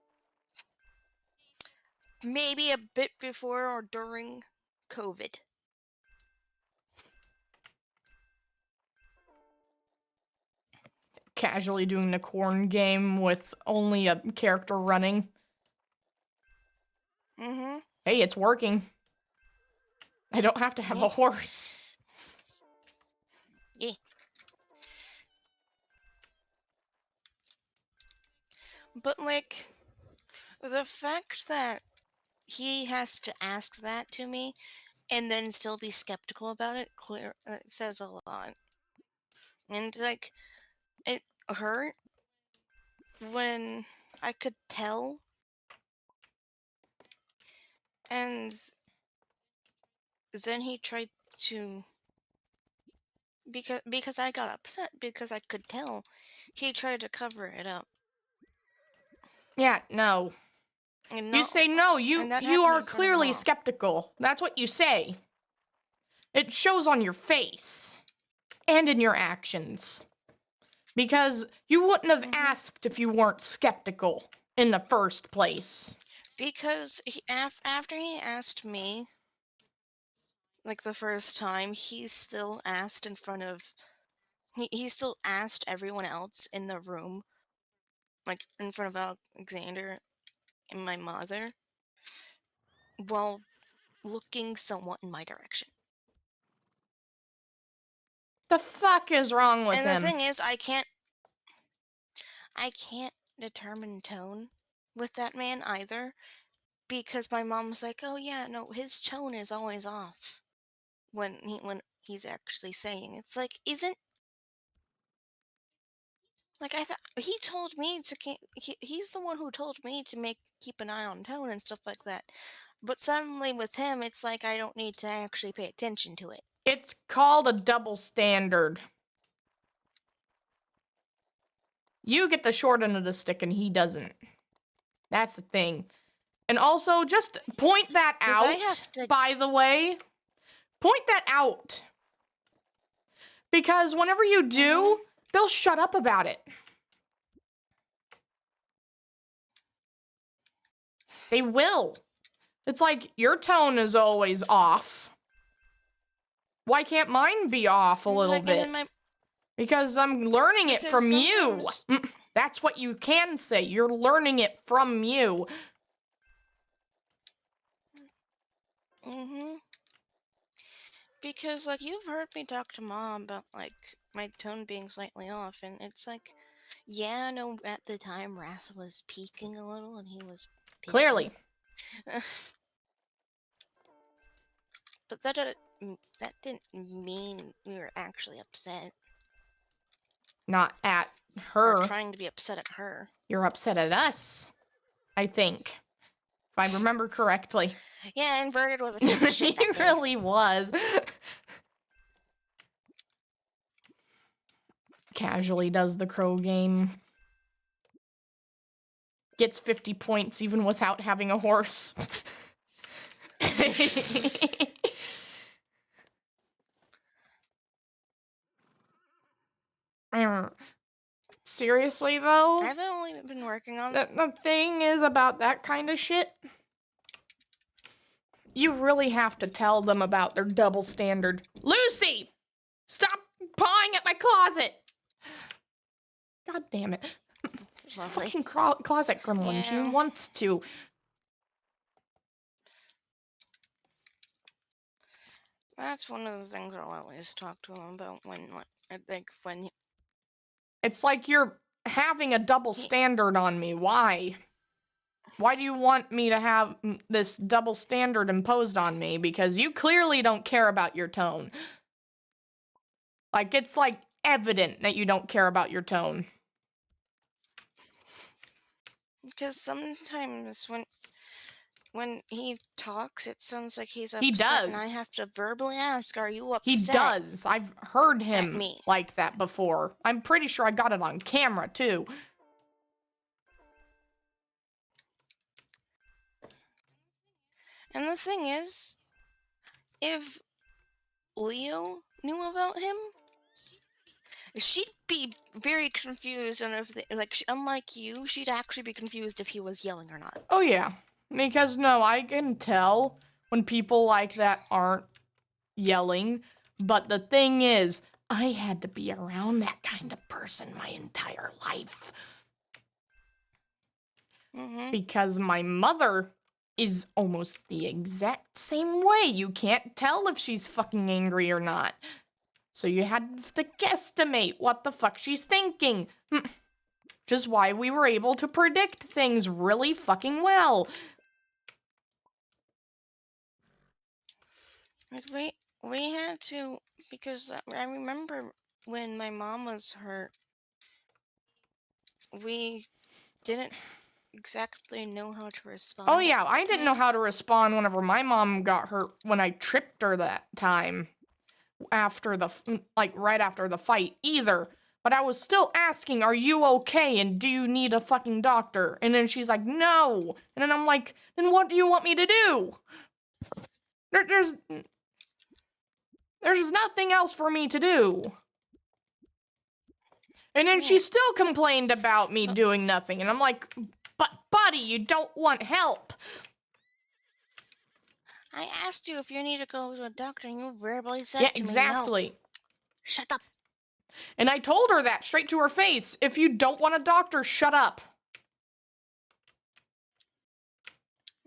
maybe a bit before or during COVID. Casually doing the corn game with only a character running. Mm-hmm. Hey, it's working. I don't have to have a horse. Yeah. But, like, the fact that he has to ask that to me and then still be skeptical about it, it says a lot. And, like, it hurt when I could tell. And then he tried to, because I got upset because I could tell, he tried to cover it up. Yeah, no. And You not, say no, and you that you happened are in front of clearly Mom. skeptical. That's what you say. It shows on your face and in your actions. Because you wouldn't have asked if you weren't skeptical in the first place. Because after he asked me, like the first time, he still asked in front of. He still asked everyone else in the room, like in front of Alexander and my mother, while looking somewhat in my direction. The fuck is wrong with And him? the thing is, I can't determine tone with that man either, because my mom's like, "Oh yeah, no, his tone is always off when he's actually saying." It's like, isn't like I thought he told me to he's the one who told me to keep an eye on tone and stuff like that. But suddenly with him, it's like I don't need to actually pay attention to it. It's called a double standard. You get the short end of the stick and he doesn't. That's the thing. And also, just point that 'Cause I out, have to- by the way. Point that out. Because whenever you do, they'll shut up about it. They will. It's like, your tone is always off. Why can't mine be off a It's little like, bit? and then Because I'm learning it Because from you. sometimes- That's what you can say. You're learning it from you. Because, like, you've heard me talk to Mom about, like, my tone being slightly off, and it's like, yeah, I know at the time Ras was peaking a little and he was pissy. Clearly. But that didn't mean we were actually upset. Not at Or her. trying to be upset at her. You're upset at us, I think. If I remember correctly. Yeah, Inverted was a piece of shit. He really was. Casually does the crow game. Gets 50 points even without having a horse. Seriously, though? I've only been working on The thing is about that kind of shit, you really have to tell them about their double standard. Lucy! Stop pawing at my closet! God damn it. She's a Lovely. fucking closet gremlin. She Yeah. wants to. That's one of the things I'll always talk to him about when It's like you're having a double standard on me. Why? Why do you want me to have this double standard imposed on me? Because you clearly don't care about your tone. Like, it's like evident that you don't care about your tone. Because sometimes when he talks, it sounds like he's upset, He does. and I have to verbally ask, "Are you upset?" He does. I've heard him me. like that before. I'm pretty sure I got it on camera, too. And the thing is, if Leo knew about him, she'd be very confused, and unlike you, she'd actually be confused if he was yelling or not. Oh, yeah. Because, no, I can tell when people like that aren't yelling. But the thing is, I had to be around that kind of person my entire life. Mm-hmm. Because my mother is almost the exact same way. You can't tell if she's fucking angry or not. So you had to guesstimate what the fuck she's thinking. Which is why we were able to predict things really fucking well. Like we had to, because I remember when my mom was hurt, we didn't exactly know how to respond. Oh yeah, at the I didn't know time. how to respond whenever my mom got hurt when I tripped her that time. After the, like, right after the fight either. But I was still asking, are you okay? And do you need a fucking doctor? And then she's like, no. And then I'm like, then what do you want me to do? There's nothing else for me to do. And then she still complained about me doing nothing. And I'm like, but buddy, you don't want help. I asked you if you need to go to a doctor, and you verbally said Yeah, to me, "No, exactly. shut up." And I told her that straight to her face. If you don't want a doctor, shut up.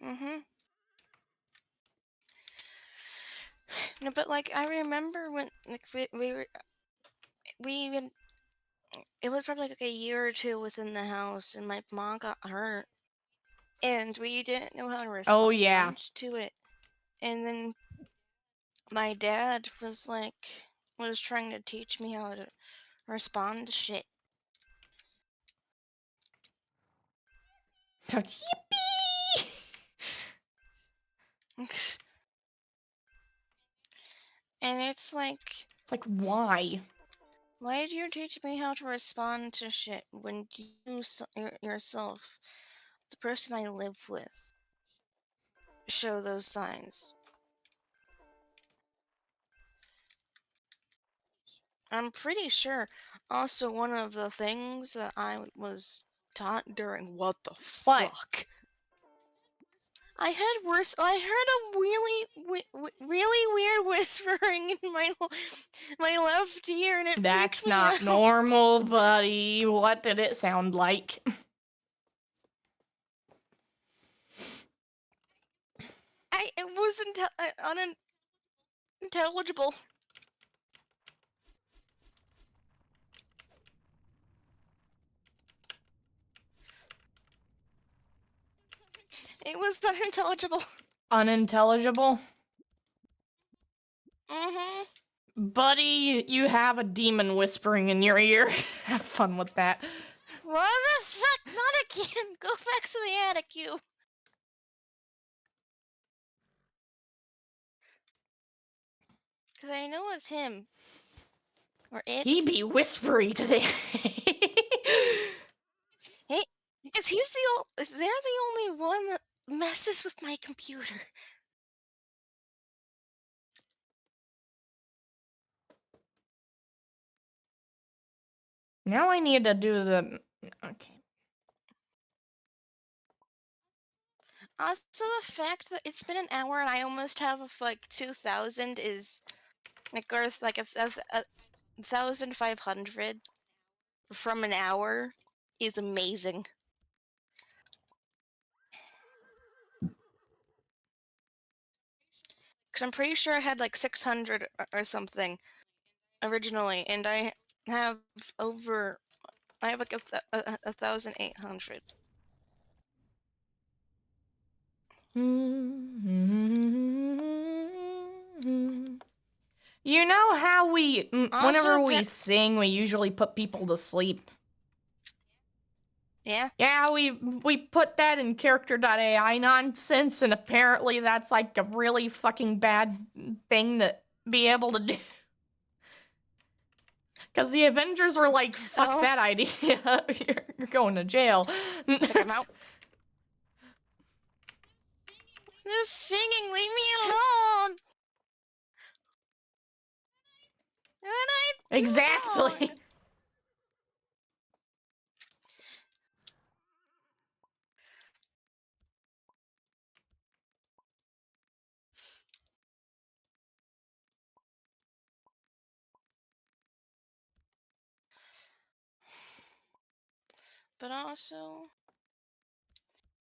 Mm-hmm. No, but like I remember when like we even it was probably like a year or two within the house, and my mom got hurt, and we didn't know how to respond Oh, yeah. to it. And then my dad was trying to teach me how to respond to shit. Yippee! And it's like, Why? why do you teach me how to respond to shit when you yourself, the person I live with, show those signs? I'm pretty sure also one of the things that I was taught during what the What? fuck? I heard a really weird whispering in my left ear, and it That's freaked me not out. normal, buddy. What did it sound like? It was unintelligible. It was unintelligible. Unintelligible? Mm-hmm. Buddy, you have a demon whispering in your ear. Have fun with that. What the fuck? Not again. Go back to the attic, you. Because I know it's him. Or it. He be whispery today. Hey, because they're the only one that messes with my computer. Now I need to do the... Okay. Also, the fact that it's been an hour and I almost have like 2,000 is like a 1,500 from an hour is amazing. Because I'm pretty sure I had like 600 or something originally, and I have over I have like 1,800. You know how whenever Also, we sing, we usually put people to sleep? Yeah. Yeah, we put that in character.ai nonsense, and apparently that's like a really fucking bad thing to be able to do. Because the Avengers were like, fuck Oh. that idea. You're going to jail. Check him out. Just singing, leave me alone. And I do Exactly. wrong. But also,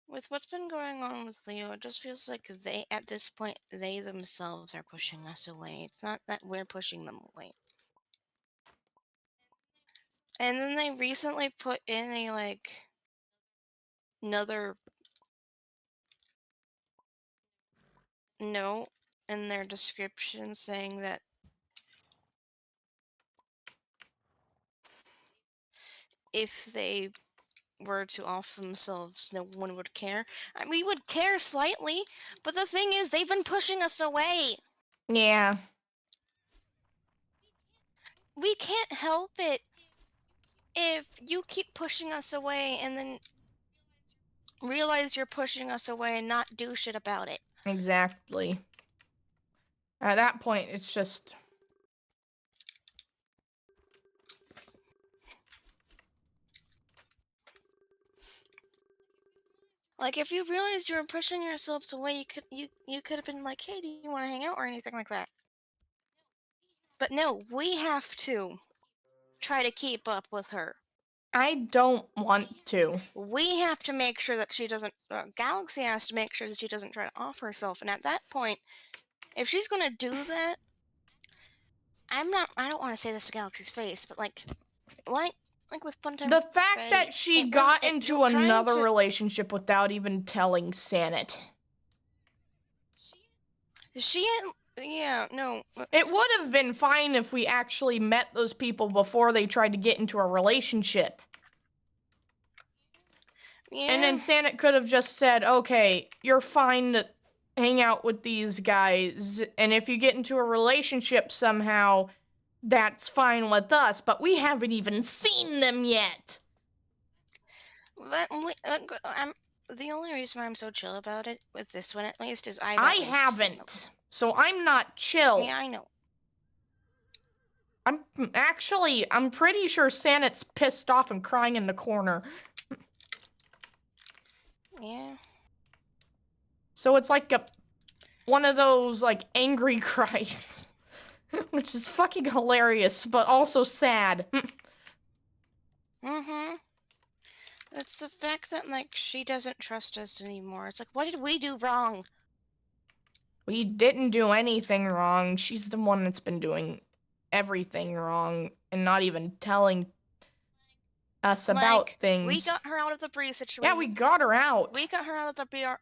with what's been going on with Leo, it just feels like at this point, they themselves are pushing us away. It's not that we're pushing them away. And then they recently put in another note in their description saying that if they were to off themselves, no one would care. We would care slightly, but the thing is, they've been pushing us away. Yeah. We can't help it if you keep pushing us away and then realize you're pushing us away and not do shit about it. Exactly. At that point, it's just... Like, if you realized you were pushing yourselves away, you could have been like, hey, do you want to hang out or anything like that? But no, we have to try to keep up with her. I don't want to. We have to make sure that she doesn't... Galaxy has to make sure that she doesn't try to off herself. And at that point, if she's gonna do that, I don't want to say this to Galaxy's face, but like with Funtime The fact Freddy, that she it got was- it- into trying another to- relationship without even telling Sanet. Yeah, no. It would have been fine if we actually met those people before they tried to get into a relationship. Yeah. And then Sanet could have just said, okay, you're fine to hang out with these guys, and if you get into a relationship somehow, that's fine with us, but we haven't even seen them yet. But the only reason why I'm so chill about it, with this one at least, is I I haven't, so I'm not chill. Yeah, I know. I'm pretty sure Sanet's pissed off and crying in the corner. Yeah. So it's like one of those, like, angry cries. Which is fucking hilarious, but also sad. Mm-hmm. It's the fact that, like, she doesn't trust us anymore. It's like, what did we do wrong? We didn't do anything wrong. She's the one that's been doing everything wrong and not even telling us about things. We got her out of the Bree situation. Yeah, we got her out. We got her out of the BR.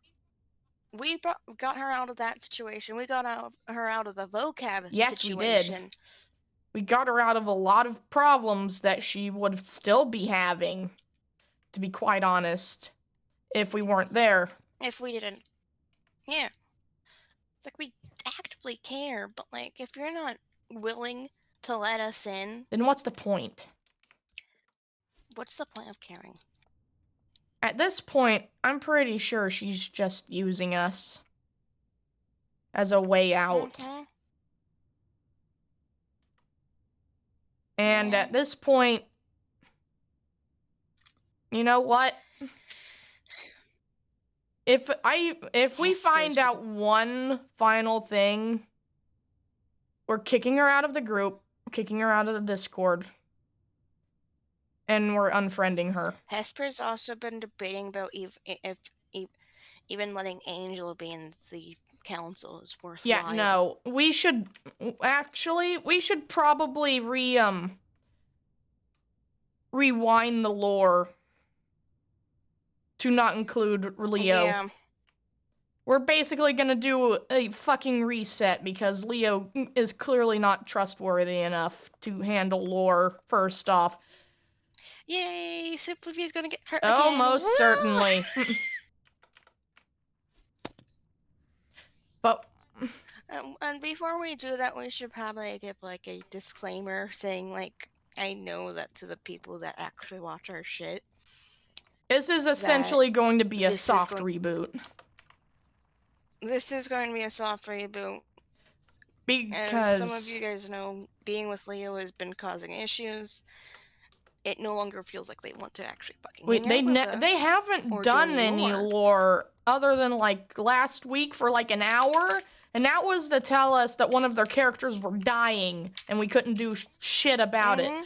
Got her out of that situation. We got her out of the vocab Yes, we situation. did. We got her out of a lot of problems that she would still be having, to be quite honest, if we weren't there. If we didn't. Yeah. It's like, we actively care, but, like, if you're not willing to let us in, Then what's the point? what's the point of caring? At this point, I'm pretty sure she's just using us as a way out. Mhm. And Yeah. at this point, you know what? If we Yes, find Grace, out one final thing, we're kicking her out of the group, kicking her out of the Discord, and we're unfriending her. Hesper's also been debating about if even letting Angel be in the council is worthwhile. Yeah, no, we should probably rewind the lore to not include Leo. Yeah. We're basically gonna do a fucking reset because Leo is clearly not trustworthy enough to handle lore, first off. Yay! Simply is gonna get hurt Oh, again. most Woo! certainly. But And before we do that, we should probably give like a disclaimer saying like, I know that to the people that actually watch our shit. this is essentially going to be a this is soft going- reboot. This is going to be a soft reboot. Because As some of you guys know, being with Leo has been causing issues. It no longer feels like they want to actually fucking wait, hang out with they us haven't or do done any any lore. lore other than like last week for like an hour, and that was to tell us that one of their characters were dying and we couldn't do shit about it. Mhm.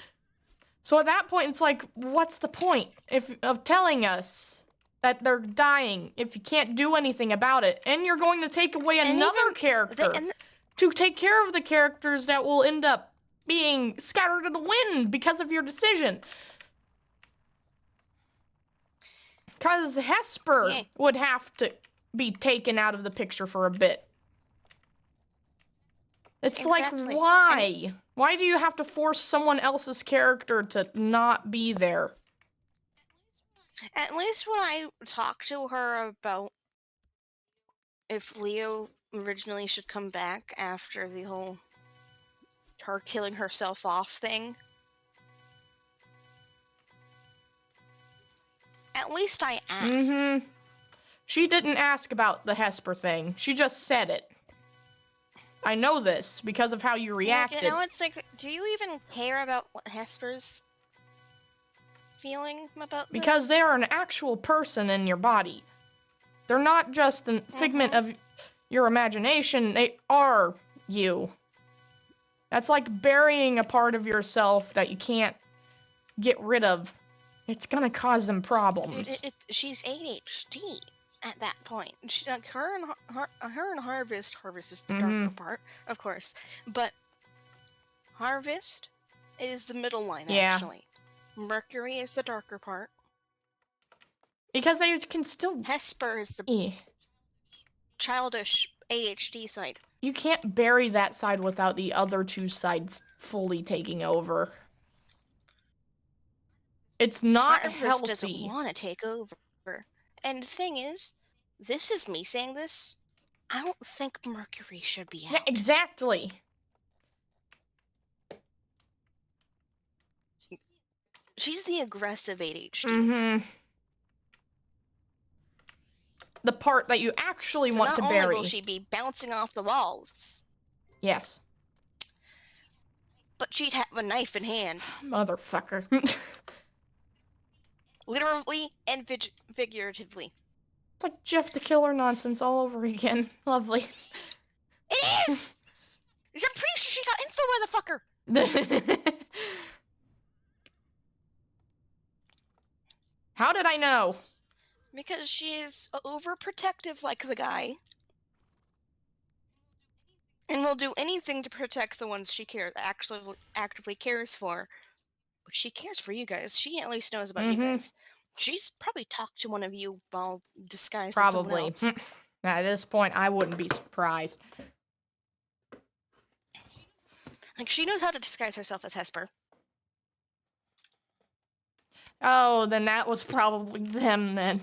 So at that point, it's like, what's the point of telling us that they're dying if you can't do anything about it, and you're going to take away And another even character to take care of the characters that will end up being scattered to the wind because of your decision. Because Hesper Yeah. would have to be taken out of the picture for a bit. It's Exactly. like, why? Why do you have to force someone else's character to not be there? At least when I talked to her about if Leo originally should come back after the whole her killing herself off thing, at least I asked. Mm-hmm. She didn't ask about the Hesper thing. She just said it. I know this because of how you reacted. Now it's like, do you even care about what Hesper's feeling about Because this? they are an actual person in your body. They're not just a figment of your imagination. They are you. That's like burying a part of yourself that you can't get rid of. It's gonna cause them problems. She's ADHD at that point. She, like her and Harvest is the darker part, of course, but Harvest is the middle line. Yeah. Actually, Mercury is the darker part. Because they can still... Hesper is the Eh. childish ADHD side. You can't bury that side without the other two sides fully taking over. It's not Harvest doesn't healthy. want to take over. And the thing is, this is me saying this. I don't think Mercury should be out. Yeah, exactly. She's the aggressive ADHD. Mm-hmm. The part that you actually So want not to only bury. will she be bouncing off the walls, Yes. but she'd have a knife in hand, Motherfucker. literally and figuratively. It's like Jeff the Killer nonsense all over again. Lovely. It is. I'm pretty sure she got info by the fucker. How did I know? Because she is overprotective like the guy. And will do anything to protect the ones she actively cares for. But she cares for you guys. She at least knows about you guys. She's probably talked to one of you while disguised as someone Probably. else. At this point, I wouldn't be surprised. Like, she knows how to disguise herself as Hesper. Oh, then that was probably them then.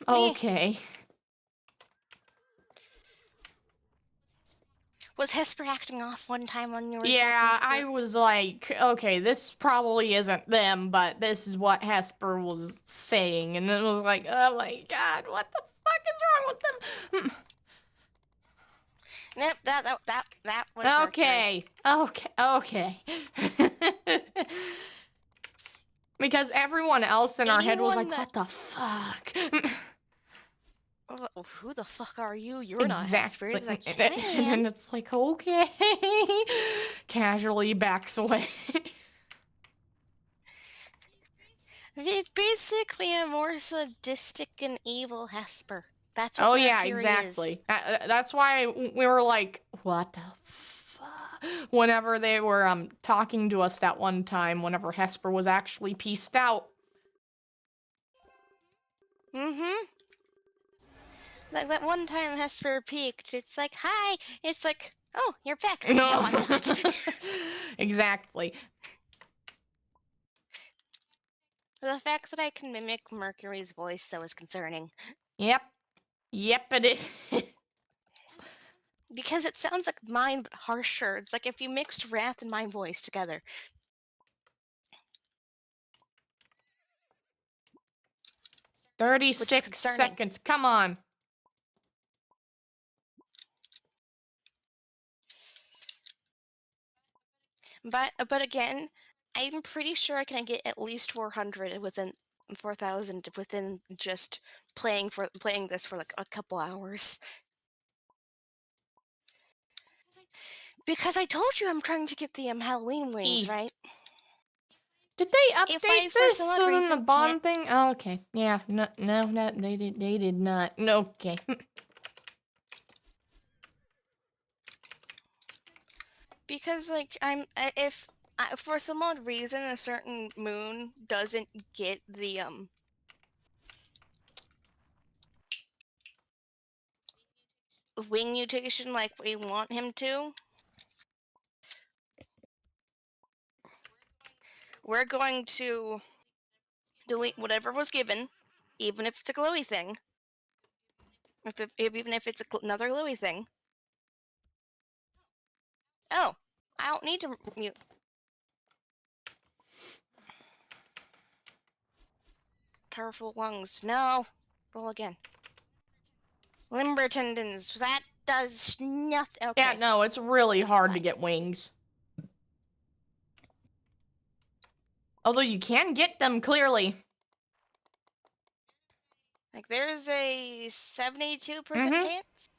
Okay. Was Hesper acting off one time when you were Yeah, talking to I her? was like, okay, this probably isn't them, but this is what Hesper was saying. And it was like, oh my god, what the fuck is wrong with them? Nope, that was Mercury. Okay. Because everyone else in our head was like, Anyone what the fuck? Oh, who the fuck are you? You're not Hesper. It's like, yes, I And am. it's like, okay. Casually backs away. It's basically a more sadistic and evil Hesper. That's what Oh yeah, Mercury exactly. is. That's why we were like, what the fuck? whenever they were talking to us that one time, whenever Hesper was actually pieced out. Mm-hmm. Like that one time Hesper peeked, it's like, hi! It's like, oh, you're back. No, I'm not. Exactly. The fact that I can mimic Mercury's voice, though, is concerning. Yep. Yep, it is. Because it sounds like mine, but harsher. It's like if you mixed Wrath and my voice together. 36 concerning. seconds. Come on. But again, I'm pretty sure I can get at least 400 within 4,000 within just playing this for like a couple hours. Because I told you I'm trying to get the Halloween wings, E. right? Did they If I, update for this some odd so then the reason, bond can't- thing? Oh, okay. Yeah. No, they did not. No, okay. Because like if for some odd reason a certain moon doesn't get the wing mutation like we want him to, we're going to delete whatever was given, even if it's a glowy thing. Even if it's another glowy thing. Oh, I don't need to mute. Powerful lungs. No. Roll again. Limber tendons. That does nothing. Okay. Yeah, no, it's really hard to get wings. Although you can get them clearly. Like there's a 72% Mhm. chance.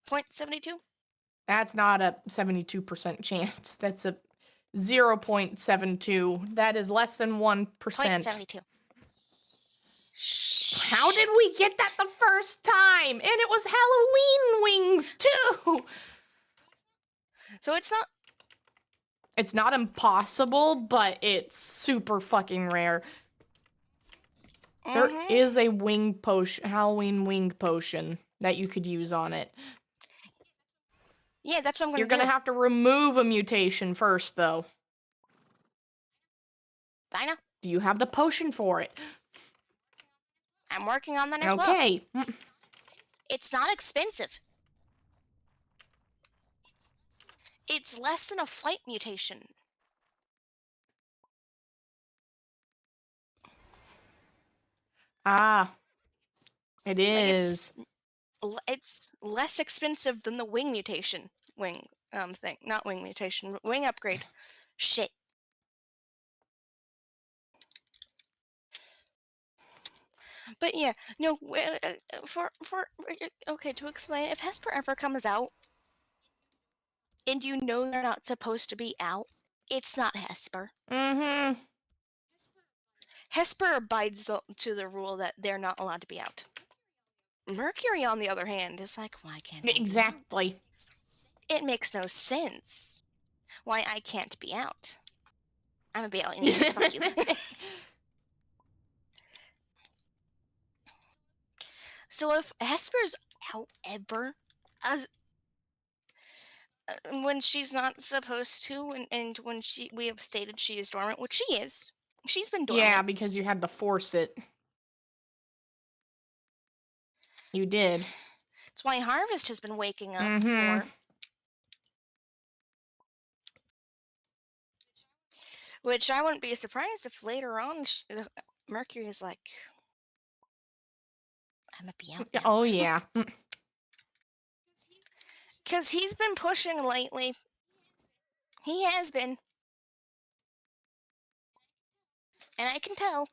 0.72. That's not a 72% chance. That's a 0.72. That is less than 1%. 0.72. How did we get that the first time? And it was Halloween wings, too! So it's not. It's not impossible, but it's super fucking rare. There Mhm. is a wing potion, Halloween wing potion that you could use on it. Yeah, that's what I'm You're gonna gonna do. have to remove a mutation first, though. I know. Do you have the potion for it? I'm working on that as well. Okay. It's not expensive. It's less than a flight mutation. Ah. It is. It's less expensive than the wing mutation thing. Not wing mutation, wing upgrade. Shit. But yeah, no. Okay, to explain, if Hesper ever comes out, and you know they're not supposed to be out, it's not Hesper. Mm-hmm. Hesper abides to the rule that they're not allowed to be out. Mercury, on the other hand, is like, why can't I be out? Exactly. It makes no sense why I can't be out. I'm gonna be out anyways. Fuck you. So if Hesper's out ever, as when she's not supposed to, and when we have stated she is dormant, which she is, she's been dormant. Yeah, because you had to force it. You did. That's why Harvest has been waking up Mhm. more. Which I wouldn't be surprised if later on Mercury is like, I'm gonna be out now. Oh, yeah. Because he's been pushing lately. He has been. And I can tell.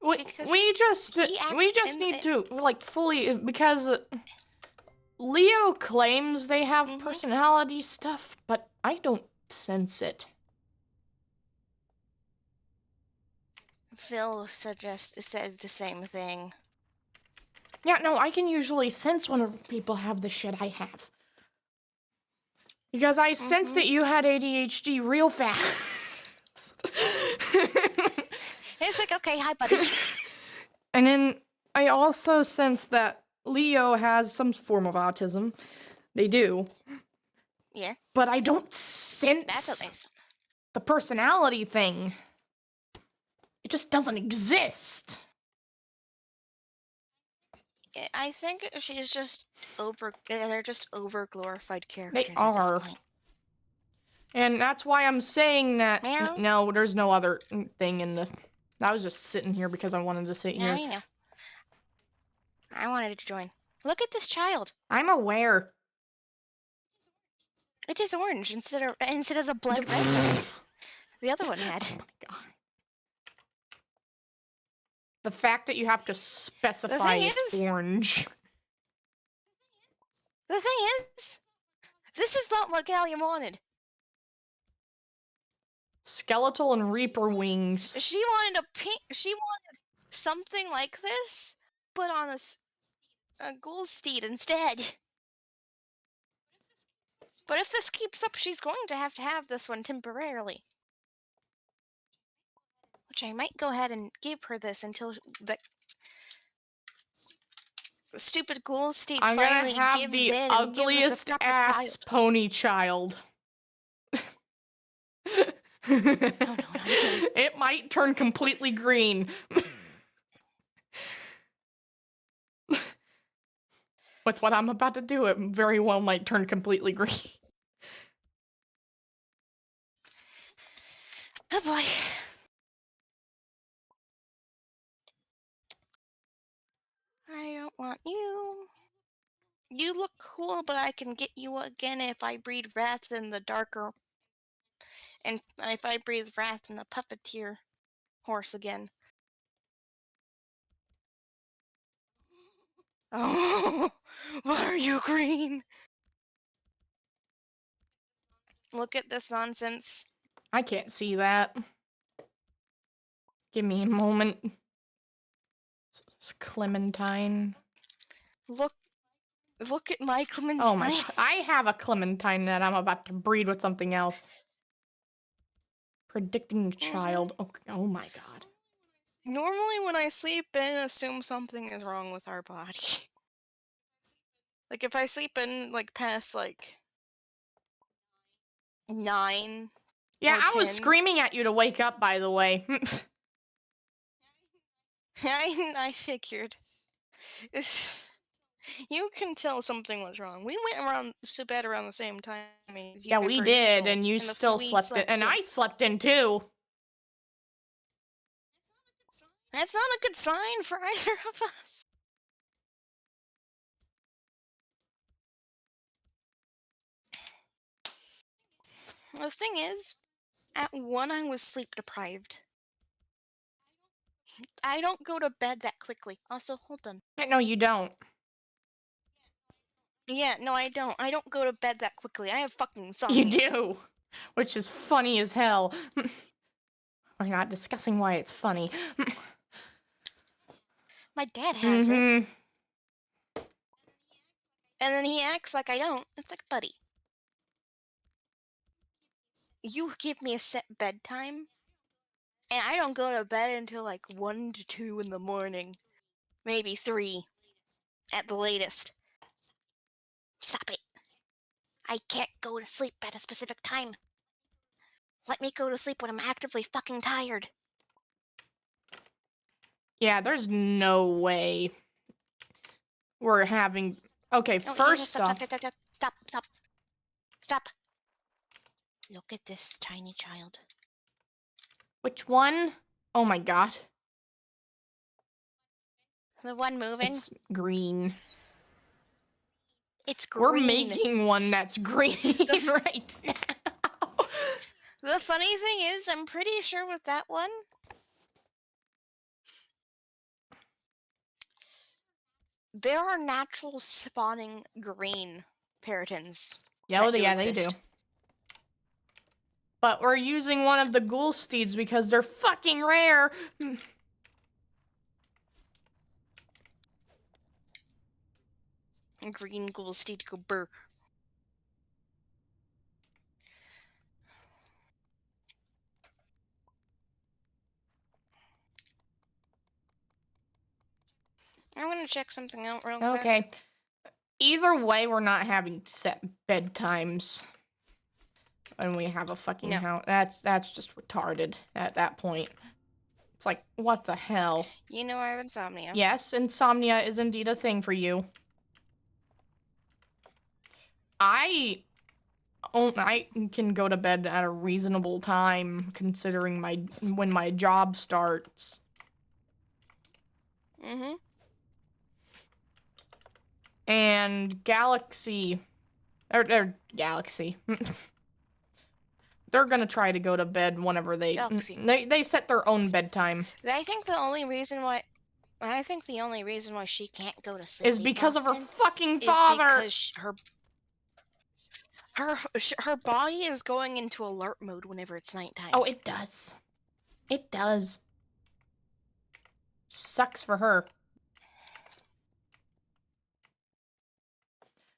Because We just he need to, like, fully, because Leo claims they have Mhm. personality stuff, but I don't sense it. Phil said the same thing. Yeah, no, I can usually sense when people have the shit I have. Because I sensed that you had ADHD real fast. It's like, okay, hi, buddy. And then I also sense that Leo has some form of autism. They do. Yeah, But I don't that's sense what they said. the personality thing. It just doesn't exist. I think she's just they're just over glorified characters at are. this point. And that's why I'm saying that. Meow. No, there's no other thing in the. I was just sitting here because I wanted to sit Yeah, here. I know. I wanted to join. Look at this child. I'm aware. It is orange instead of the blood red that the other one had. Oh my god. The fact that you have to specify it's is- orange. The thing is, this is not what Gallia wanted. Skeletal and Reaper wings. She wanted She wanted something like this, but on a ghoul steed instead. But if this keeps up, she's going to have this one temporarily. Which I might go ahead and give her this until the stupid ghoul steed I'm finally gonna have gives the in and gives us a ugliest proper ass child. pony child. Oh no, not again. It might turn completely green. With what I'm about to do, it very well might turn completely green. Oh boy. I don't want you. You look cool, but I can get you again if I breed Wrath in the darker. And if I breathe Wrath in the puppeteer horse again. Oh, why are you green? Look at this nonsense. I can't see that. Give me a moment. It's Clementine. Look at my Clementine. Oh my! I have a Clementine that I'm about to breed with something else. Predicting child. Oh my god. Normally when I sleep in, assume something is wrong with our body. Like if I sleep in like past like 9. Yeah, Or I was 10. screaming at you to wake up, by the way. I figured. You can tell something was wrong. We went to bed around the same time as you. Yeah, I'm we pretty did, sure, and you we still slept in. And I slept in too. That's not a good sign for either of us. The thing is, at 1 I was sleep deprived. I don't go to bed that quickly. Also, hold on. No, you don't. Yeah, no, I don't. I don't go to bed that quickly. I have fucking insomnia. You do. Which is funny as hell. We're not discussing why it's funny. My dad has it. Mhm. And then he acts like I don't. It's like, buddy. You give me a set bedtime, and I don't go to bed until like 1 to 2 in the morning. Maybe 3 at the latest. Stop it. I can't go to sleep at a specific time. Let me go to sleep when I'm actively fucking tired. Yeah, there's no way we're having. Okay, No, first off. Stop. Look at this tiny child. Which one? Oh my god. The one moving? It's green. It's green. We're making one that's green right now. The funny thing is, I'm pretty sure with that one, there are natural spawning green Peritons. Yeah, that yeah, they do. exist. But we're using one of the ghoul steeds because they're fucking rare. Green ghoul steed go burr. I'm gonna check something out real quick. Okay. Either way, we're not having set bedtimes when we have a fucking No. house. That's just retarded at that point. It's like, what the hell? You know I have insomnia. Yes, insomnia is indeed a thing for you. I can go to bed at a reasonable time considering when my job starts. Mm-hmm. And Galaxy. They're gonna try to go to bed whenever Galaxy. they set their own bedtime. I think the only reason why she can't go to sleep Is because of her often fucking is father. because her body is going into alert mode whenever it's nighttime. Oh, it does. It does. Sucks for her.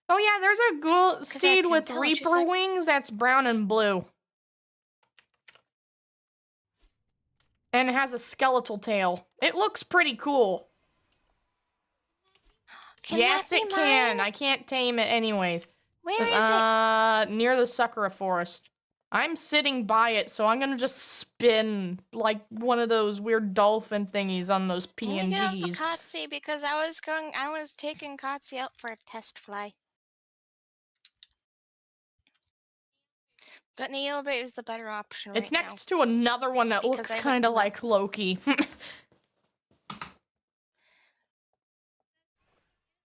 Oh yeah, there's a ghoul steed can with tell, she's Reaper like- wings that's brown and blue. And it has a skeletal tail. It looks pretty cool. Can Yes, that be it can. mine? I can't tame it anyways. Where is it? Near the Sakura Forest. I'm sitting by it, so I'm gonna just spin like one of those weird dolphin thingies on those Can we get PNGs. off of Kotzi because I was taking Kotzi out for a test fly. But Neobit is the better option It's right next to another one that Because looks I went kind of to the- like Loki. now.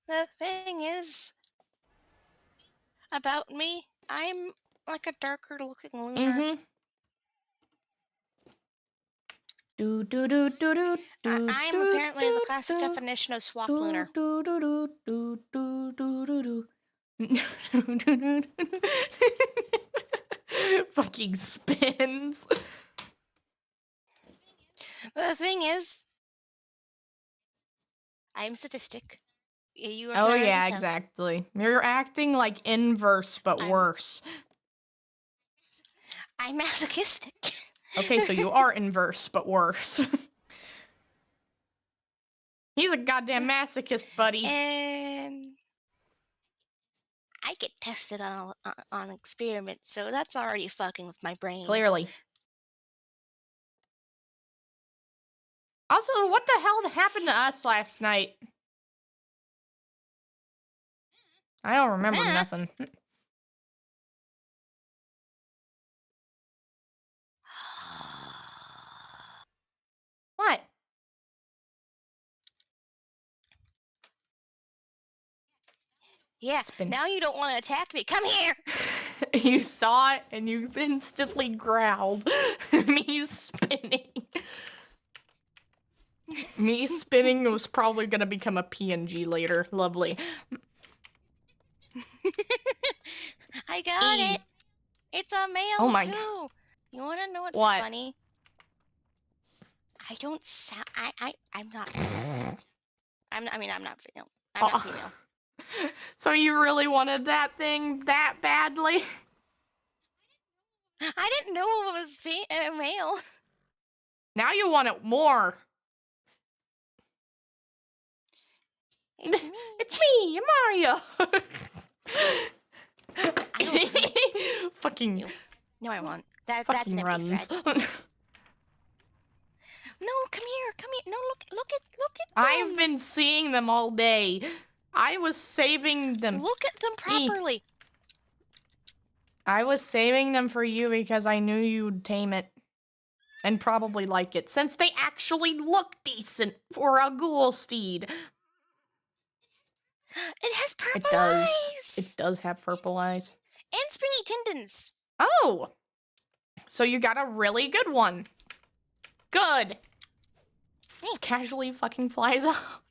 The thing is about me, I'm like a darker looking lunar. Mm-hmm. Do do do do do do. I am apparently the classic definition of swap lunar. Do do do do do do do do. Fucking spins. The thing is, I'm sadistic. You Oh can yeah, already tell. exactly. You're acting like inverse, but I'm- worse. I'm masochistic. Okay, so you are inverse, but worse. He's a goddamn masochist, buddy. And I get tested on experiments, so that's already fucking with my brain. Clearly. Also, what the hell happened to us last night? I don't remember Huh? nothing. What? Yeah, Spin. now you don't want to attack me. Come here! You saw it and you instantly growled. Me spinning. Me spinning was probably gonna become a PNG later. Lovely. I got E. it! It's a male, Oh my too! You want to know what's What? funny? I don't sound... I'm not... I'm not female. I'm not Oh. female. So you really wanted that thing that badly? I didn't know it was male. Now you want it more. It's me. It's me, Mario. I don't Fucking No, I won't. That's fucking an empty runs. thread. No, come here. No, look at them. I've been seeing them all day. I was saving them. Look at them properly. I was saving them for you because I knew you'd tame it. And probably like it, since they actually look decent for a ghoul steed. It has purple It does. eyes. It does have purple eyes. And springy tendons. Oh! So you got a really good one. Good. Casually fucking flies off.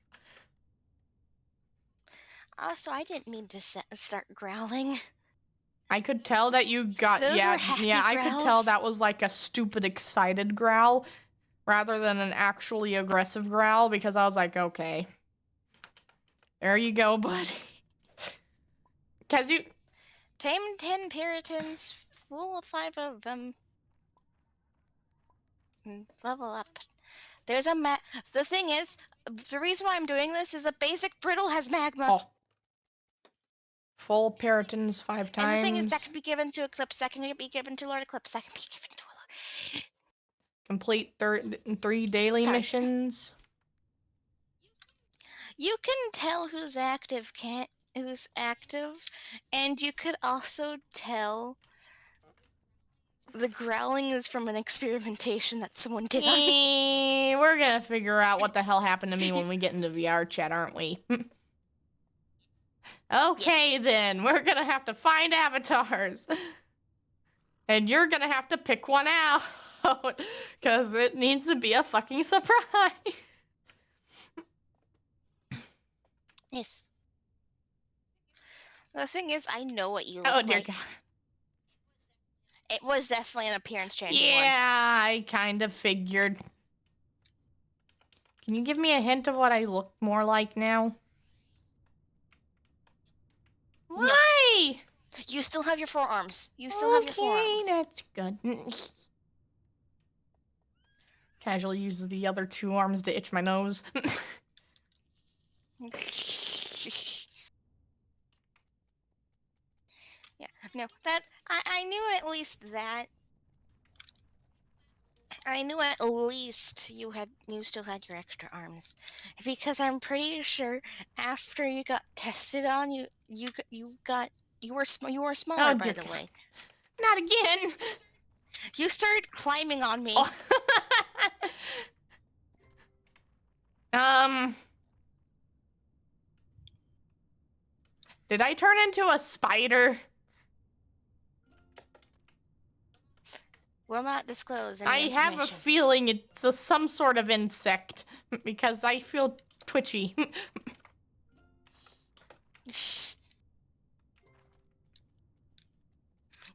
Also, I didn't mean to start growling. I could tell that you got Those yeah, were happy yeah, I could tell growls. that was like a stupid excited growl rather than an actually aggressive growl because I was like, okay. There you go, buddy. Cause you Tame 10 Puritans, fool 5 of them. Level up. There's a The thing is, the reason why I'm doing this is a basic brittle has magma. oh. Full Puritans 5 times. And the thing is, that can be given to Eclipse, that can be given to Lord Eclipse, that can be given to Lord. Complete 3 daily Sorry. missions. You can tell who's active, and you could also tell the growling is from an experimentation that someone did on me. We're gonna figure out what the hell happened to me when we get into VR chat, aren't we? Okay, then. We're gonna have to find avatars. And you're gonna have to pick one out. Because it needs to be a fucking surprise. Yes. The thing is, I know what you look Oh, dear like. God. It was definitely an appearance changing Yeah, I kind of figured. Can you give me a hint of what I look more like now? No. Why? You still have your forearms. You still have your forearms. That's good. Casually uses the other 2 arms to itch my nose. Yeah, no, that I knew at least that. I knew at least you still had your extra arms, because I'm pretty sure after you got tested on, you were smaller, by dear the God. way. Not again. You started climbing on me. Oh. Did I turn into a spider? Will not disclose any I have a information. feeling it's some sort of insect because I feel twitchy.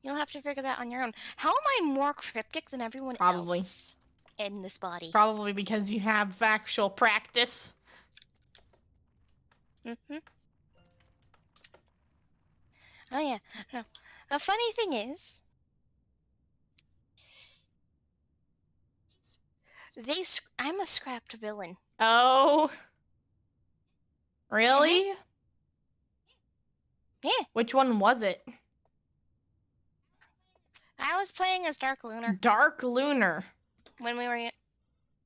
You'll have to figure that on your own. How am I more cryptic than everyone Probably. else in this body? Probably because you have actual practice. Mm-hmm. Oh yeah. No. The funny thing is, I'm a scrapped villain. Oh. Really? Yeah. Which one was it? I was playing as Dark Lunar Dark Lunar. when we were.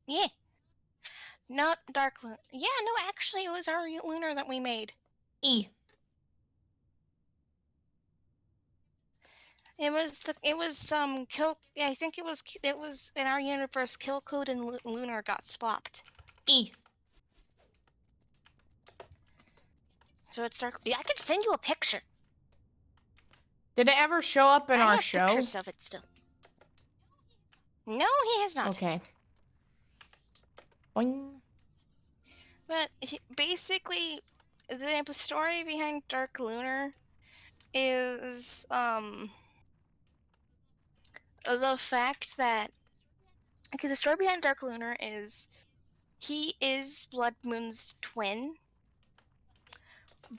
Yeah. Not Dark Lunar. Yeah, no, actually, it was our Lunar that we made. E. It was Kill. Yeah, I think it was in our universe. Kill Code and Lunar got swapped. E. So it's Dark. Yeah, I could send you a picture. Did it ever show up in I our have show? pictures of it still. No, he has not. Okay. Boing. But basically, the story behind Dark Lunar is the fact that the story behind Dark Lunar is he is Blood Moon's twin,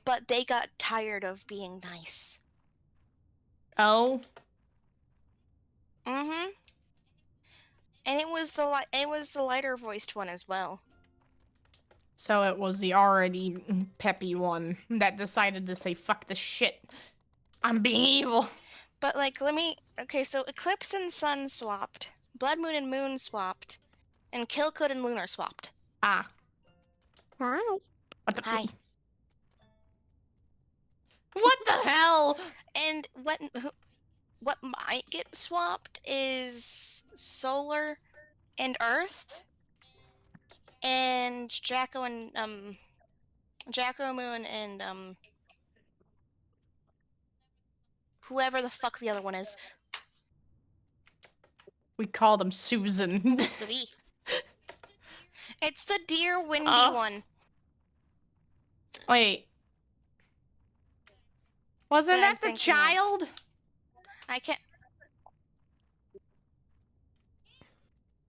but they got tired of being nice. Oh. Mm-hmm. And it was the lighter voiced one as well. So it was the already peppy one that decided to say, fuck this shit. I'm being evil. But okay, so Eclipse and Sun swapped, Blood Moon and Moon swapped, and Kill Code and Lunar swapped. Ah. Hi. What the? Hi. What the hell? And what might get swapped is Solar and Earth, and Jacko and Jacko Moon and whoever the fuck the other one is. We called him Susan. Sweet. It's the dear windy Oh. one. Wait. Wasn't That I'm that the thinking of. child? I can't.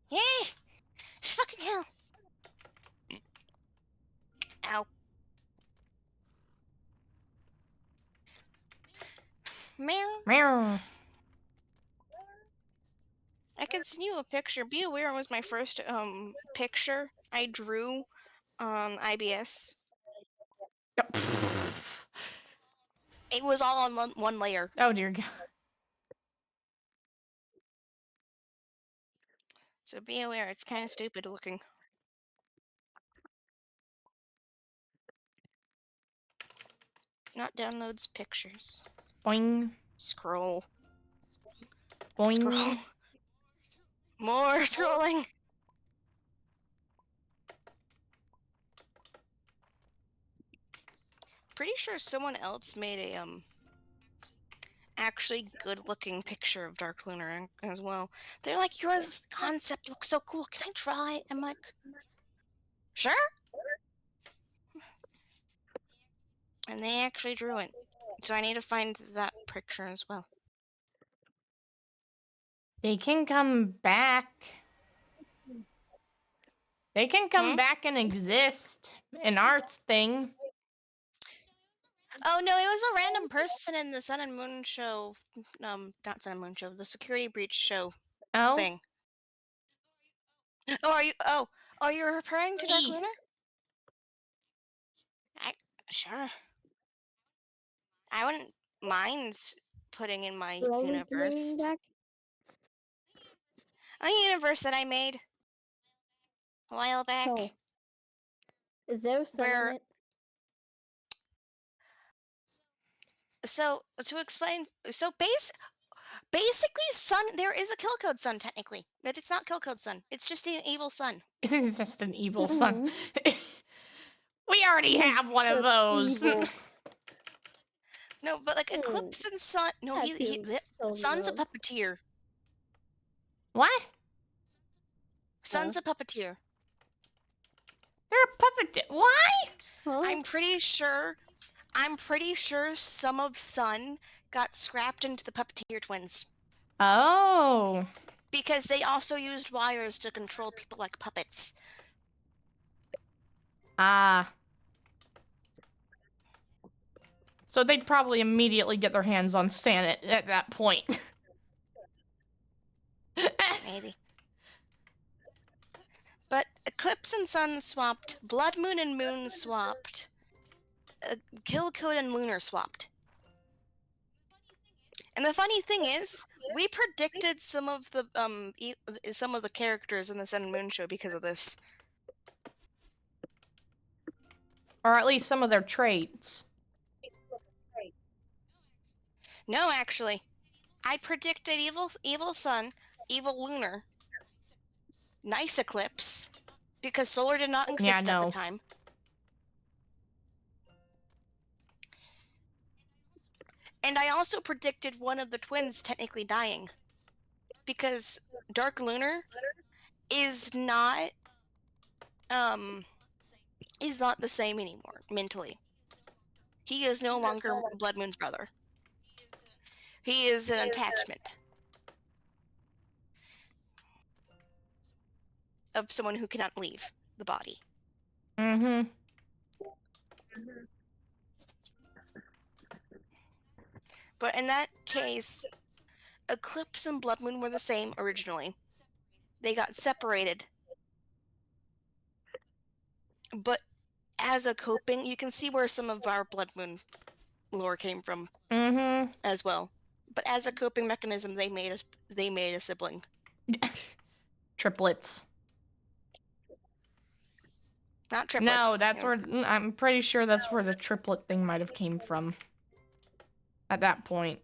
Yeah. Fucking hell. Ow. Meow. Meow. I can send you a picture. Be aware it was my first picture I drew on IBS. It was all on one layer. Oh dear God. So be aware, it's kind of stupid looking. Not downloads pictures. Boing. Scroll. Boing. Scroll. More scrolling. Pretty sure someone else made a actually good looking picture of Dark Lunar as well. They're like, your concept looks so cool. Can I try it? I'm like, sure. And they actually drew it. So I need to find that picture as well. They can come back. They can come back and exist. An arts thing. Oh no, it was a random person in the Sun and Moon show. Not Sun and Moon show, the Security Breach show Oh. thing. Oh, are you referring to Dark E. Lunar? Sure. I wouldn't mind putting in my universe. A universe that I made a while back. So, is there sun Where- in it? So to explain, basically, Sun. There is a kill code Sun technically, but it's not kill code Sun. It's just an evil Sun. It's just an evil son. We already have one of Just those. evil. No, but like Eclipse and Sun. No, That he feels so Sun's a gross. puppeteer. What? Sun's a puppeteer. They're a puppet. Why? Huh? I'm pretty sure some of Sun got scrapped into the puppeteer twins Oh. because they also used wires to control people like puppets. Ah. So they'd probably immediately get their hands on Sanet at that point. Maybe. But Eclipse and Sun swapped. Blood Moon and Moon swapped. Kill Code and Lunar swapped. And the funny thing is, we predicted some of the characters in the Sun and Moon show because of this. Or at least some of their traits. No, actually, I predicted evil Sun, evil Lunar, nice Eclipse, because Solar did not exist at no. the time. And I also predicted one of the twins technically dying, because Dark Lunar is not the same anymore mentally. He is no longer Blood Moon's brother. He is an attachment of someone who cannot leave the body. Mm-hmm. But in that case, Eclipse and Blood Moon were the same originally. They got separated. But as a coping, you can see where some of our Blood Moon lore came from Mm-hmm. as well. But as a coping mechanism, they made a sibling. Triplets. Not triplets. No, that's no. where I'm pretty sure that's where the triplet thing might have came from. At that point.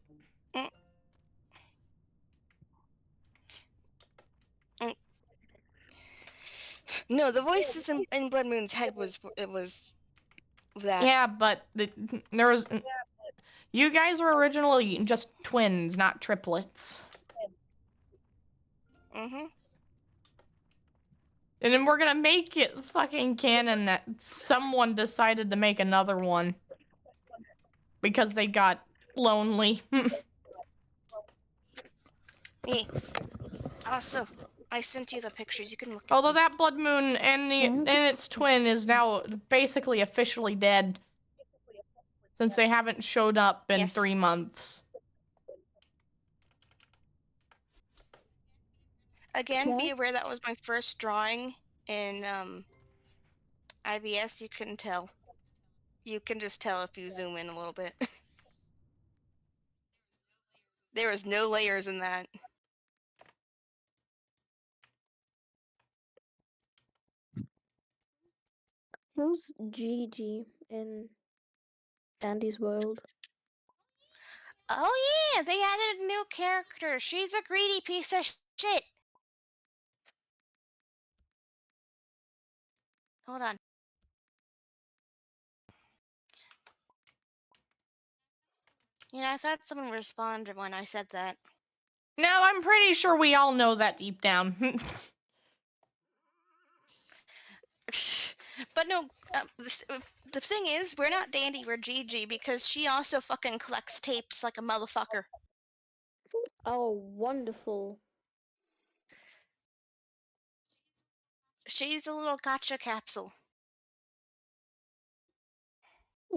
No, the voices in Blood Moon's head was that. Yeah, but there was. You guys were originally just twins, not triplets. Mm-hmm. And then we're gonna make it fucking canon that someone decided to make another one. Because they got lonely. Yeah. Also, I sent you the pictures. You can look. Although that Blood Moon and its twin is now basically officially dead. Since they haven't showed up in Yes. 3 months. Again, be Yeah. aware that was my first drawing in IBS. You couldn't tell. You can just tell if you zoom in a little bit. There was no layers in that. Who's Gigi in Andy's world? Oh yeah, they added a new character. She's a greedy piece of shit. Hold on. Yeah, I thought someone responded when I said that. No, I'm pretty sure we all know that deep down. But no, the thing is, we're not Dandy, we're Gigi, because she also fucking collects tapes like a motherfucker. Oh, wonderful. She's a little gotcha capsule.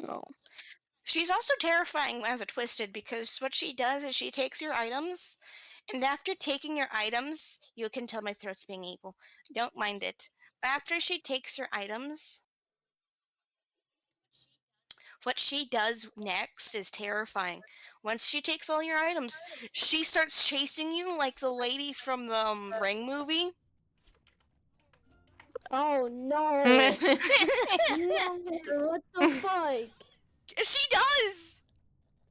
Oh. She's also terrifying as a Twisted, because what she does is she takes your items, and after taking your items, you can tell my throat's being evil. Don't mind it. After she takes your items, what she does next is terrifying. Once she takes all your items, she starts chasing you like the lady from the Ring movie. Oh no! No, what the fuck? She does!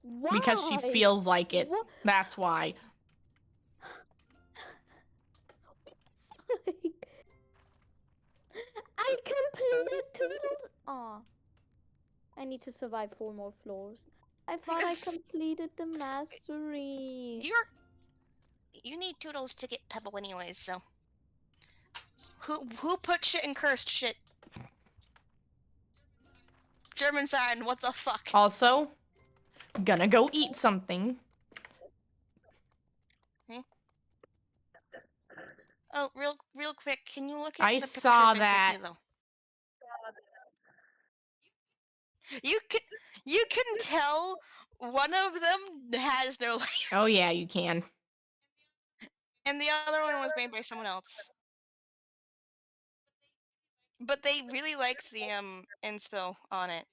Why? Because she feels like it. What? That's why. I completed Toodles. Aw. I need to survive 4 more floors. I thought I completed the mastery. You need Toodles to get Pebble anyways, so. Who put shit in cursed shit? German sign, what the fuck? Also, gonna go eat something. Oh, real quick, can you look at I the pictures saw I sent that. you, though? You can tell one of them has no layers. Oh yeah, you can. And the other one was made by someone else. But they really liked the inspo on it.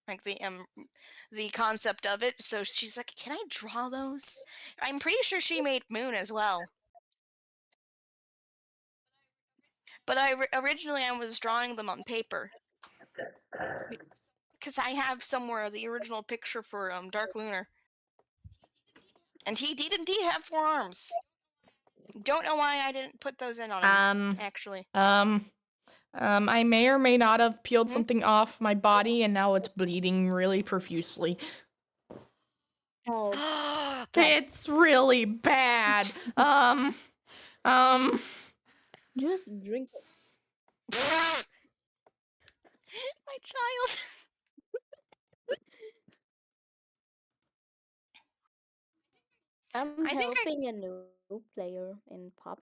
Like the concept of it. So she's like, "Can I draw those?" I'm pretty sure she made Moon as well. But originally I was drawing them on paper. Because I have somewhere the original picture for Dark Lunar. And he did indeed have 4 arms. Don't know why I didn't put those in on him, actually. I may or may not have peeled something off my body, and now it's bleeding really profusely. Oh. It's really bad. Just drink it. My child. I'm I think helping a new player in Pop